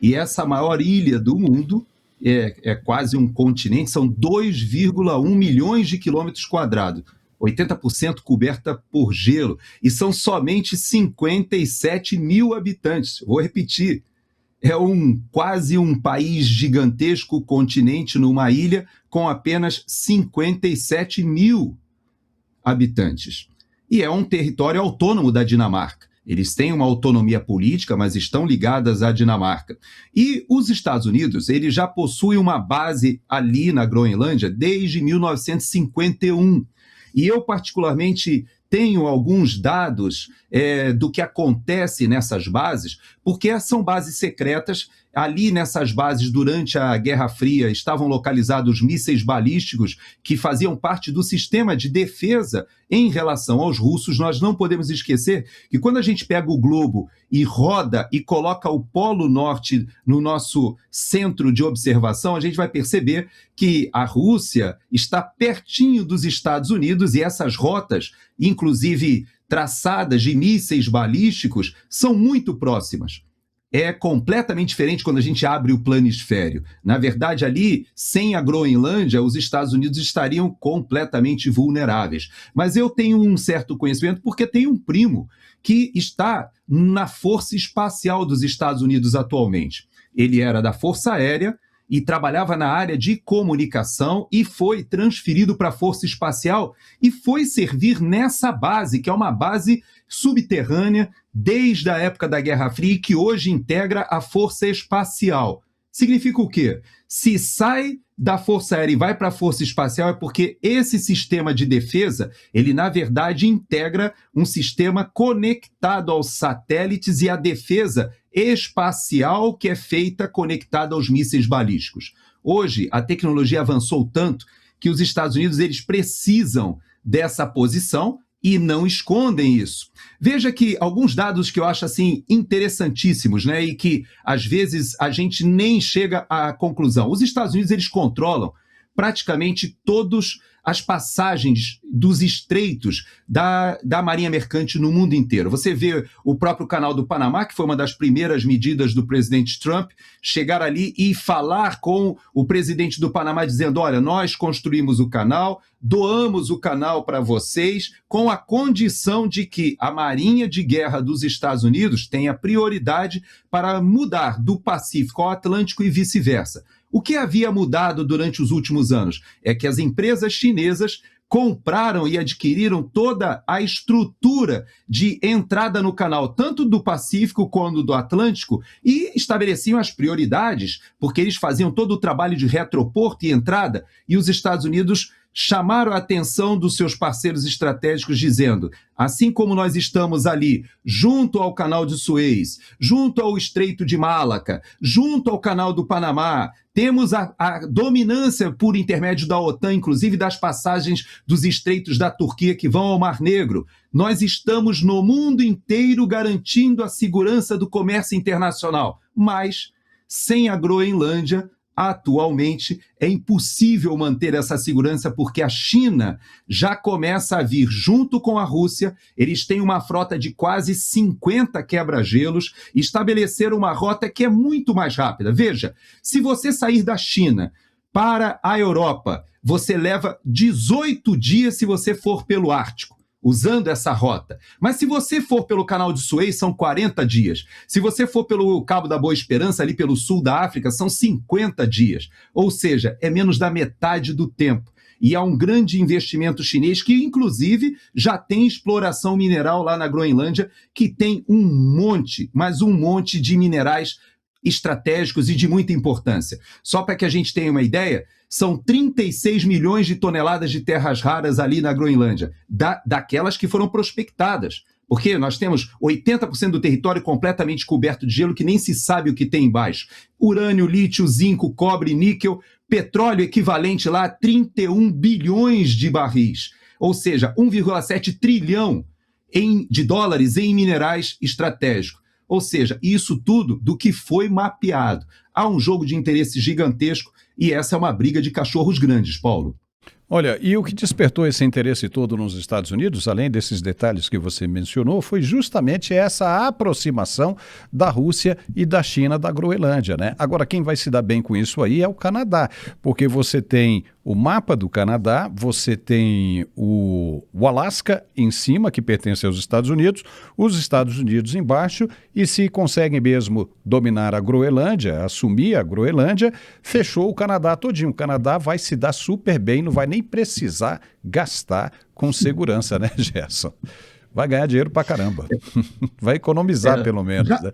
E essa maior ilha do mundo é quase um continente, são 2,1 milhões de quilômetros quadrados, 80% coberta por gelo, e são somente 57 mil habitantes. Vou repetir, é quase um país gigantesco, continente numa ilha, com apenas 57 mil habitantes. E é um território autônomo da Dinamarca. Eles têm uma autonomia política, mas estão ligadas à Dinamarca. E os Estados Unidos, ele já possui uma base ali na Groenlândia desde 1951. E eu, particularmente, tenho alguns dados do que acontece nessas bases, porque são bases secretas. Ali nessas bases, durante a Guerra Fria, estavam localizados mísseis balísticos que faziam parte do sistema de defesa em relação aos russos. Nós não podemos esquecer que quando a gente pega o globo e roda e coloca o Polo Norte no nosso centro de observação, a gente vai perceber que a Rússia está pertinho dos Estados Unidos e essas rotas, inclusive traçadas de mísseis balísticos, são muito próximas. É completamente diferente quando a gente abre o planisfério. Na verdade, ali, sem a Groenlândia, os Estados Unidos estariam completamente vulneráveis. Mas eu tenho um certo conhecimento porque tenho um primo que está na Força Espacial dos Estados Unidos atualmente. Ele era da Força Aérea e trabalhava na área de comunicação e foi transferido para a Força Espacial e foi servir nessa base, que é uma base subterrânea desde a época da Guerra Fria e que hoje integra a Força Espacial. Significa o quê? Se sai da Força Aérea e vai para a Força Espacial é porque esse sistema de defesa, ele na verdade integra um sistema conectado aos satélites e a defesa espacial que é feita conectada aos mísseis balísticos. Hoje, a tecnologia avançou tanto que os Estados Unidos eles precisam dessa posição e não escondem isso. Veja que alguns dados que eu acho assim interessantíssimos, e que às vezes a gente nem chega à conclusão. Os Estados Unidos eles controlam praticamente todas as passagens dos estreitos da Marinha Mercante no mundo inteiro. Você vê o próprio Canal do Panamá, que foi uma das primeiras medidas do presidente Trump, chegar ali e falar com o presidente do Panamá dizendo, olha, nós construímos o canal, doamos o canal para vocês, com a condição de que a Marinha de Guerra dos Estados Unidos tenha prioridade para mudar do Pacífico ao Atlântico e vice-versa. O que havia mudado durante os últimos anos é que as empresas chinesas compraram e adquiriram toda a estrutura de entrada no canal, tanto do Pacífico quanto do Atlântico, e estabeleciam as prioridades, porque eles faziam todo o trabalho de retroporto e entrada, e os Estados Unidos chamaram a atenção dos seus parceiros estratégicos, dizendo, assim como nós estamos ali, junto ao canal de Suez, junto ao Estreito de Malaca, junto ao canal do Panamá, temos a dominância por intermédio da OTAN, inclusive das passagens dos estreitos da Turquia que vão ao Mar Negro. Nós estamos no mundo inteiro garantindo a segurança do comércio internacional, mas sem a Groenlândia, atualmente é impossível manter essa segurança porque a China já começa a vir junto com a Rússia, eles têm uma frota de quase 50 quebra-gelos e estabeleceram uma rota que é muito mais rápida. Veja, se você sair da China para a Europa, você leva 18 dias se você for pelo Ártico, usando essa rota. Mas se você for pelo canal de Suez, são 40 dias. Se você for pelo Cabo da Boa Esperança, ali pelo sul da África, são 50 dias. Ou seja, é menos da metade do tempo. E há um grande investimento chinês que, inclusive, já tem exploração mineral lá na Groenlândia, que tem um monte, mas um monte de minerais estratégicos e de muita importância. Só para que a gente tenha uma ideia, são 36 milhões de toneladas de terras raras ali na Groenlândia, daquelas que foram prospectadas. Porque nós temos 80% do território completamente coberto de gelo que nem se sabe o que tem embaixo. Urânio, lítio, zinco, cobre, níquel, petróleo equivalente lá a 31 bilhões de barris. Ou seja, 1,7 trilhão de dólares em minerais estratégicos. Ou seja, isso tudo do que foi mapeado. Há um jogo de interesse gigantesco e essa é uma briga de cachorros grandes, Paulo. Olha, e o que despertou esse interesse todo nos Estados Unidos, além desses detalhes que você mencionou, foi justamente essa aproximação da Rússia e da China da Groenlândia, né? Agora, quem vai se dar bem com isso aí é o Canadá, porque você tem o mapa do Canadá, você tem o Alasca em cima, que pertence aos Estados Unidos, os Estados Unidos embaixo, e se conseguem mesmo dominar a Groenlândia, assumir a Groenlândia, fechou o Canadá todinho. O Canadá vai se dar super bem, não vai nem precisar gastar com segurança, né, Gerson? Vai ganhar dinheiro pra caramba. Vai economizar, pelo menos, né?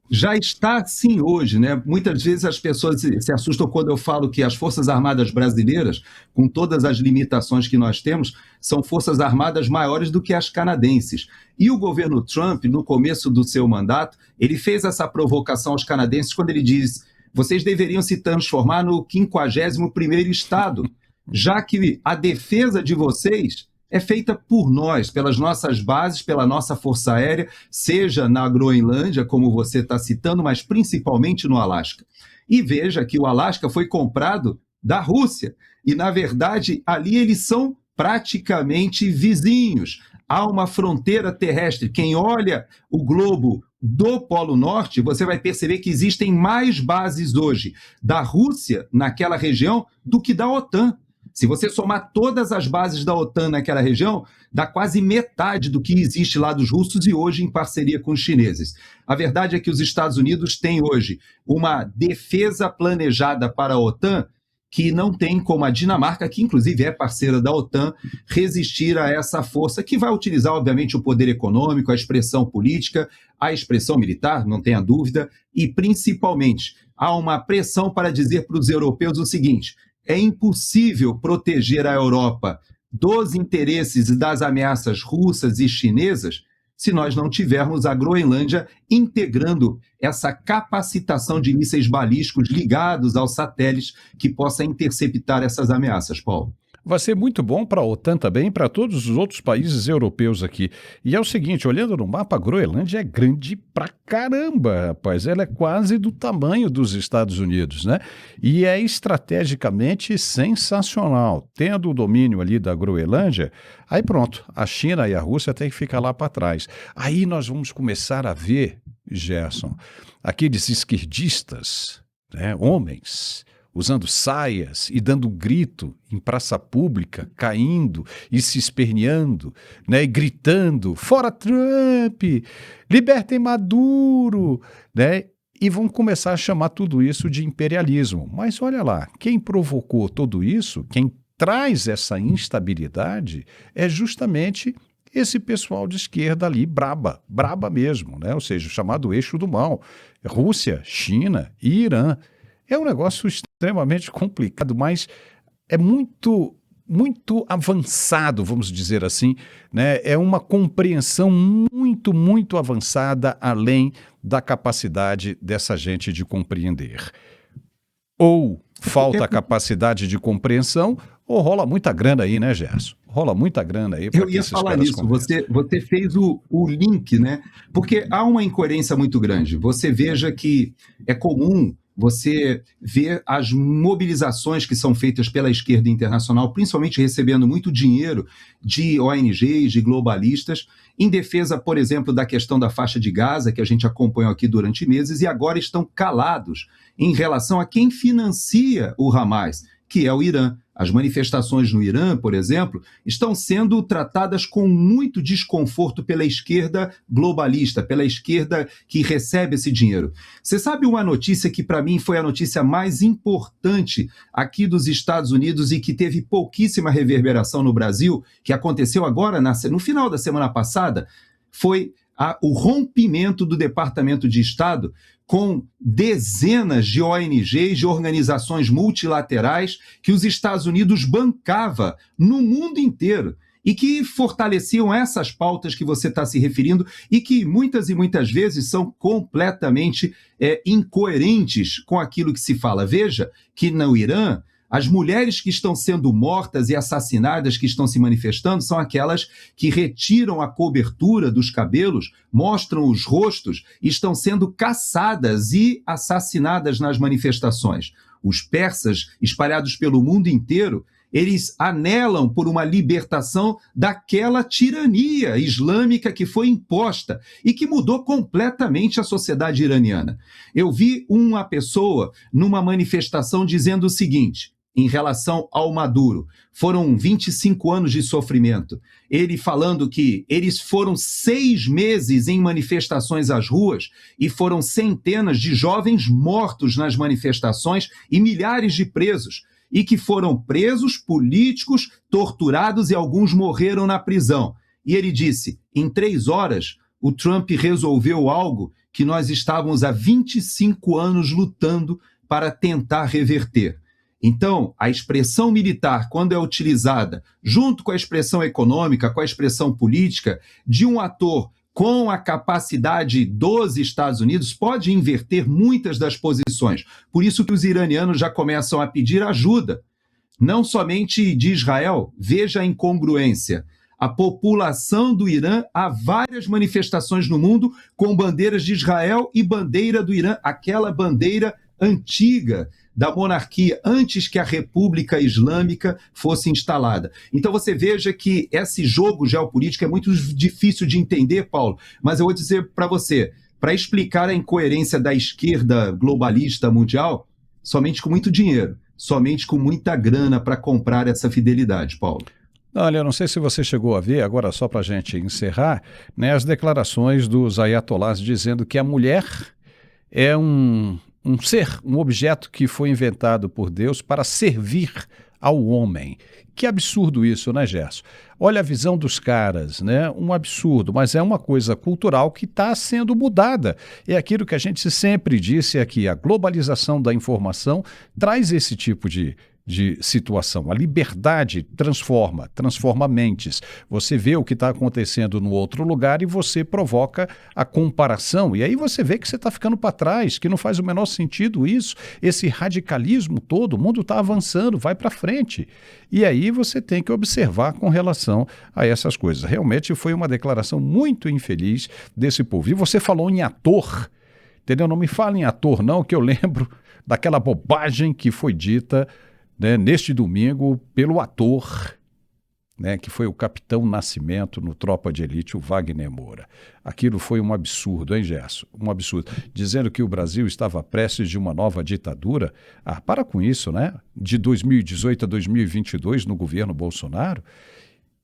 Já está assim hoje, né? Muitas vezes as pessoas se assustam quando eu falo que as Forças Armadas brasileiras, com todas as limitações que nós temos, são forças armadas maiores do que as canadenses. E o governo Trump, no começo do seu mandato, ele fez essa provocação aos canadenses quando ele diz: vocês deveriam se transformar no 51º estado, já que a defesa de vocês é feita por nós, pelas nossas bases, pela nossa força aérea, seja na Groenlândia, como você está citando, mas principalmente no Alasca. E veja que o Alasca foi comprado da Rússia, e na verdade ali eles são praticamente vizinhos. Há uma fronteira terrestre. Quem olha o globo do Polo Norte, você vai perceber que existem mais bases hoje da Rússia naquela região do que da OTAN. Se você somar todas as bases da OTAN naquela região, dá quase metade do que existe lá dos russos e hoje em parceria com os chineses. A verdade é que os Estados Unidos têm hoje uma defesa planejada para a OTAN que não tem como a Dinamarca, que inclusive é parceira da OTAN, resistir a essa força que vai utilizar, obviamente, o poder econômico, a expressão política, a expressão militar, não tenha dúvida, e principalmente há uma pressão para dizer para os europeus o seguinte: é impossível proteger a Europa dos interesses e das ameaças russas e chinesas se nós não tivermos a Groenlândia integrando essa capacitação de mísseis balísticos ligados aos satélites que possa interceptar essas ameaças, Paulo. Vai ser muito bom para a OTAN também, para todos os outros países europeus aqui. E é o seguinte, olhando no mapa, a Groenlândia é grande pra caramba, rapaz. Ela é quase do tamanho dos Estados Unidos, né? E é estrategicamente sensacional. Tendo o domínio ali da Groenlândia, aí pronto, a China e a Rússia têm que ficar lá para trás. Aí nós vamos começar a ver, Gerson, aqueles esquerdistas, né, homens, usando saias e dando grito em praça pública, caindo e se esperneando, né, e gritando: fora Trump, libertem Maduro, né, e vão começar a chamar tudo isso de imperialismo. Mas olha lá, quem provocou tudo isso, quem traz essa instabilidade é justamente esse pessoal de esquerda ali, braba mesmo, né? Ou seja, o chamado eixo do mal. Rússia, China e Irã. É um negócio extremamente complicado, mas é muito avançado, vamos dizer assim, né? É uma compreensão muito avançada, além da capacidade dessa gente de compreender. Ou falta capacidade de compreensão, ou rola muita grana aí, né, Gerson? Rola muita grana aí. Eu ia falar nisso, você fez o link, né? Porque há uma incoerência muito grande. Você veja que é comum você ver as mobilizações que são feitas pela esquerda internacional, principalmente recebendo muito dinheiro de ONGs, de globalistas, em defesa, por exemplo, da questão da faixa de Gaza, que a gente acompanhou aqui durante meses, e agora estão calados em relação a quem financia o Hamas, que é o Irã. As manifestações no Irã, por exemplo, estão sendo tratadas com muito desconforto pela esquerda globalista, pela esquerda que recebe esse dinheiro. Você sabe uma notícia que, para mim, foi a notícia mais importante aqui dos Estados Unidos e que teve pouquíssima reverberação no Brasil, que aconteceu agora, no final da semana passada, foi o rompimento do Departamento de Estado com dezenas de ONGs, de organizações multilaterais que os Estados Unidos bancava no mundo inteiro e que fortaleciam essas pautas que você está se referindo e que muitas e muitas vezes são completamente incoerentes com aquilo que se fala. Veja que no Irã, as mulheres que estão sendo mortas e assassinadas, que estão se manifestando, são aquelas que retiram a cobertura dos cabelos, mostram os rostos e estão sendo caçadas e assassinadas nas manifestações. Os persas, espalhados pelo mundo inteiro, eles anelam por uma libertação daquela tirania islâmica que foi imposta e que mudou completamente a sociedade iraniana. Eu vi uma pessoa numa manifestação dizendo o seguinte, em relação ao Maduro, foram 25 anos de sofrimento. Ele falando que eles foram 6 meses em manifestações às ruas e foram centenas de jovens mortos nas manifestações e milhares de presos. E que foram presos, políticos, torturados e alguns morreram na prisão. E ele disse, em 3 horas, o Trump resolveu algo que nós estávamos há 25 anos lutando para tentar reverter. Então, a expressão militar, quando é utilizada junto com a expressão econômica, com a expressão política, de um ator com a capacidade dos Estados Unidos, pode inverter muitas das posições. Por isso que os iranianos já começam a pedir ajuda, não somente de Israel. Veja a incongruência. A população do Irã, há várias manifestações no mundo com bandeiras de Israel e bandeira do Irã, aquela bandeira antiga da monarquia, antes que a República Islâmica fosse instalada. Então você veja que esse jogo geopolítico é muito difícil de entender, Paulo, mas eu vou dizer para você, para explicar a incoerência da esquerda globalista mundial, somente com muito dinheiro, somente com muita grana para comprar essa fidelidade, Paulo. Olha, eu não sei se você chegou a ver, agora só para a gente encerrar, né, as declarações dos ayatolás dizendo que a mulher é um ser, um objeto que foi inventado por Deus para servir ao homem. Que absurdo isso, né, Gerson? Olha a visão dos caras, né? Um absurdo, mas é uma coisa cultural que está sendo mudada. É aquilo que a gente sempre disse aqui, a globalização da informação traz esse tipo de situação. A liberdade transforma mentes. Você vê o que está acontecendo no outro lugar e você provoca a comparação. E aí você vê que você está ficando para trás, que não faz o menor sentido isso. Esse radicalismo todo, o mundo está avançando, vai para frente. E aí você tem que observar com relação a essas coisas. Realmente foi uma declaração muito infeliz desse povo. E você falou em ator, entendeu? Não me fala em ator não, que eu lembro daquela bobagem que foi dita, né, neste domingo pelo ator, né, que foi o Capitão Nascimento no Tropa de Elite, o Wagner Moura. Aquilo foi um absurdo, hein, Gerson? Um absurdo. Dizendo que o Brasil estava prestes de uma nova ditadura. Ah, para com isso, né? De 2018 a 2022 no governo Bolsonaro.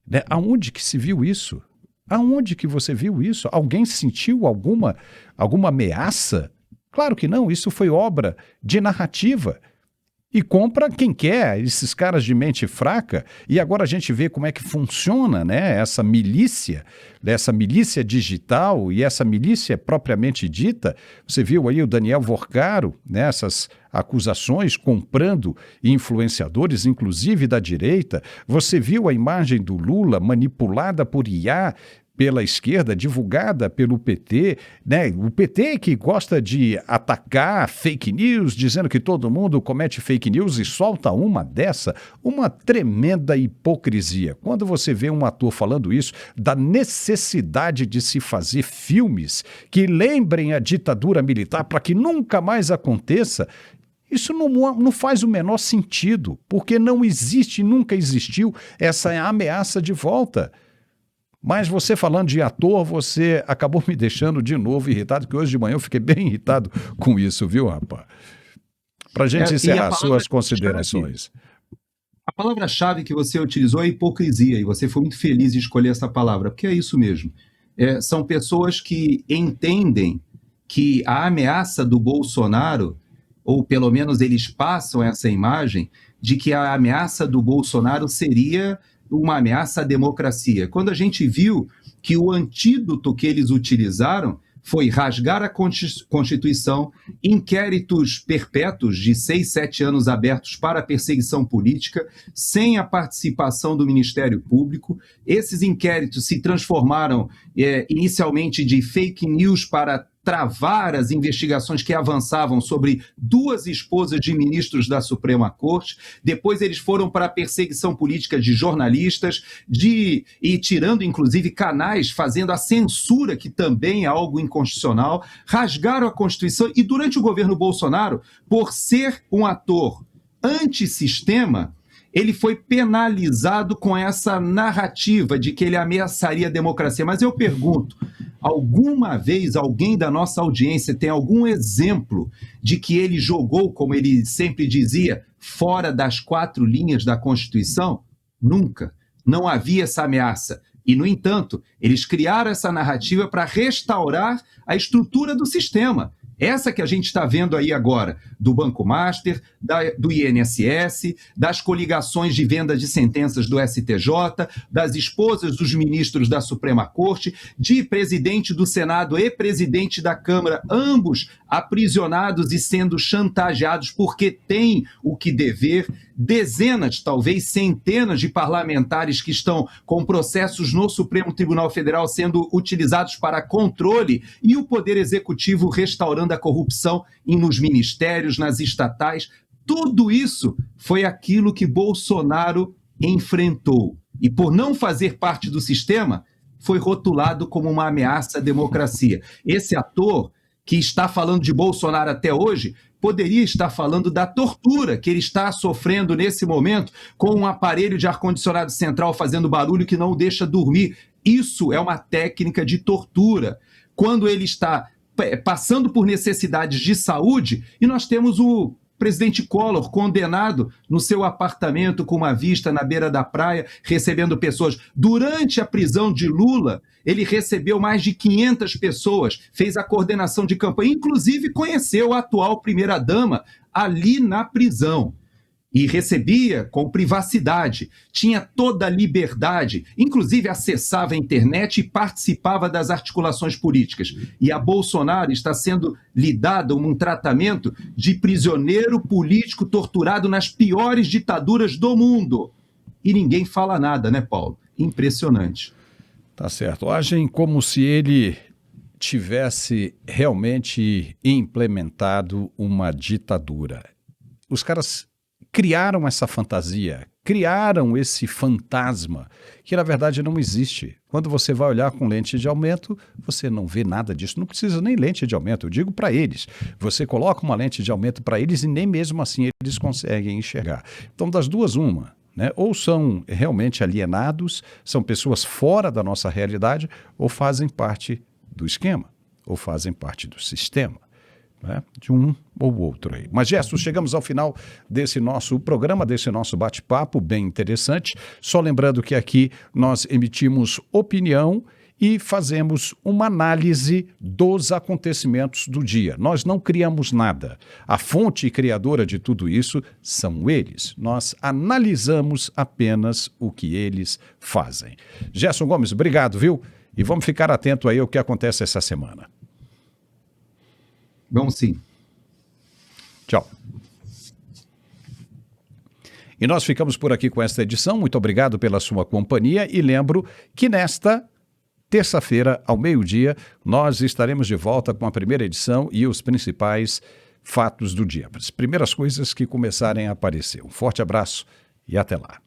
Né? Aonde que se viu isso? Aonde que você viu isso? Alguém sentiu alguma ameaça? Claro que não, isso foi obra de narrativa. E compra quem quer, esses caras de mente fraca. E agora a gente vê como é que funciona, né, essa milícia digital e essa milícia propriamente dita. Você viu aí o Daniel Vorcaro, né, essas acusações comprando influenciadores, inclusive da direita. Você viu a imagem do Lula manipulada por IA pela esquerda, divulgada pelo PT, né? O PT que gosta de atacar fake news, dizendo que todo mundo comete fake news e solta uma dessa, uma tremenda hipocrisia. Quando você vê um ator falando isso, da necessidade de se fazer filmes que lembrem a ditadura militar para que nunca mais aconteça, isso não faz o menor sentido, porque não existe, nunca existiu essa ameaça de volta. Mas você falando de ator, você acabou me deixando de novo irritado, que hoje de manhã eu fiquei bem irritado com isso, viu, rapaz? Para a gente encerrar suas considerações. A palavra-chave que você utilizou é hipocrisia, e você foi muito feliz em escolher essa palavra, porque é isso mesmo. São pessoas que entendem que a ameaça do Bolsonaro, ou pelo menos eles passam essa imagem, de que a ameaça do Bolsonaro seria uma ameaça à democracia. Quando a gente viu que o antídoto que eles utilizaram foi rasgar a Constituição, inquéritos perpétuos de 6, 7 anos abertos para a perseguição política, sem a participação do Ministério Público. Esses inquéritos se transformaram inicialmente de fake news para travar as investigações que avançavam sobre 2 esposas de ministros da Suprema Corte. Depois eles foram para a perseguição política de jornalistas, e tirando inclusive canais, fazendo a censura, que também é algo inconstitucional, rasgaram a Constituição. E durante o governo Bolsonaro, por ser um ator antissistema, ele foi penalizado com essa narrativa de que ele ameaçaria a democracia. Mas eu pergunto, alguma vez alguém da nossa audiência tem algum exemplo de que ele jogou, como ele sempre dizia, fora das 4 linhas da Constituição? Nunca. Não havia essa ameaça. E, no entanto, eles criaram essa narrativa para restaurar a estrutura do sistema. Essa que a gente está vendo aí agora, do Banco Master, do INSS, das coligações de venda de sentenças do STJ, das esposas dos ministros da Suprema Corte, de presidente do Senado e presidente da Câmara, ambos aprisionados e sendo chantageados porque têm o que dever, dezenas, talvez centenas de parlamentares que estão com processos no Supremo Tribunal Federal sendo utilizados para controle, e o Poder Executivo restaurando a corrupção nos ministérios, nas estatais. Tudo isso foi aquilo que Bolsonaro enfrentou. E por não fazer parte do sistema, foi rotulado como uma ameaça à democracia. Esse ator que está falando de Bolsonaro até hoje poderia estar falando da tortura que ele está sofrendo nesse momento com um aparelho de ar-condicionado central fazendo barulho que não o deixa dormir. Isso é uma técnica de tortura. Quando ele está passando por necessidades de saúde, e nós temos o presidente Collor condenado no seu apartamento com uma vista na beira da praia, recebendo pessoas. Durante a prisão de Lula, ele recebeu mais de 500 pessoas, fez a coordenação de campanha, inclusive conheceu a atual primeira-dama ali na prisão. E recebia com privacidade, tinha toda a liberdade, inclusive acessava a internet e participava das articulações políticas. E a Bolsonaro está sendo lhe dado um tratamento de prisioneiro político torturado nas piores ditaduras do mundo. E ninguém fala nada, né, Paulo? Impressionante. Tá certo. Agem como se ele tivesse realmente implementado uma ditadura. Os caras criaram essa fantasia, criaram esse fantasma, que na verdade não existe. Quando você vai olhar com lente de aumento, você não vê nada disso. Não precisa nem lente de aumento, eu digo para eles. Você coloca uma lente de aumento para eles e nem mesmo assim eles conseguem enxergar. Então, das duas, uma, né? Ou são realmente alienados, são pessoas fora da nossa realidade, ou fazem parte do esquema, ou fazem parte do sistema. Né, de um ou outro aí. Mas, Gerson, chegamos ao final desse nosso programa, desse nosso bate-papo bem interessante. Só lembrando que aqui nós emitimos opinião e fazemos uma análise dos acontecimentos do dia. Nós não criamos nada. A fonte criadora de tudo isso são eles. Nós analisamos apenas o que eles fazem. Gerson Gomes, obrigado, viu? E vamos ficar atento aí ao que acontece essa semana. Vamos sim. Tchau. E nós ficamos por aqui com esta edição. Muito obrigado pela sua companhia e lembro que nesta terça-feira, ao meio-dia, nós estaremos de volta com a primeira edição e os principais fatos do dia. As primeiras coisas que começarem a aparecer. Um forte abraço e até lá.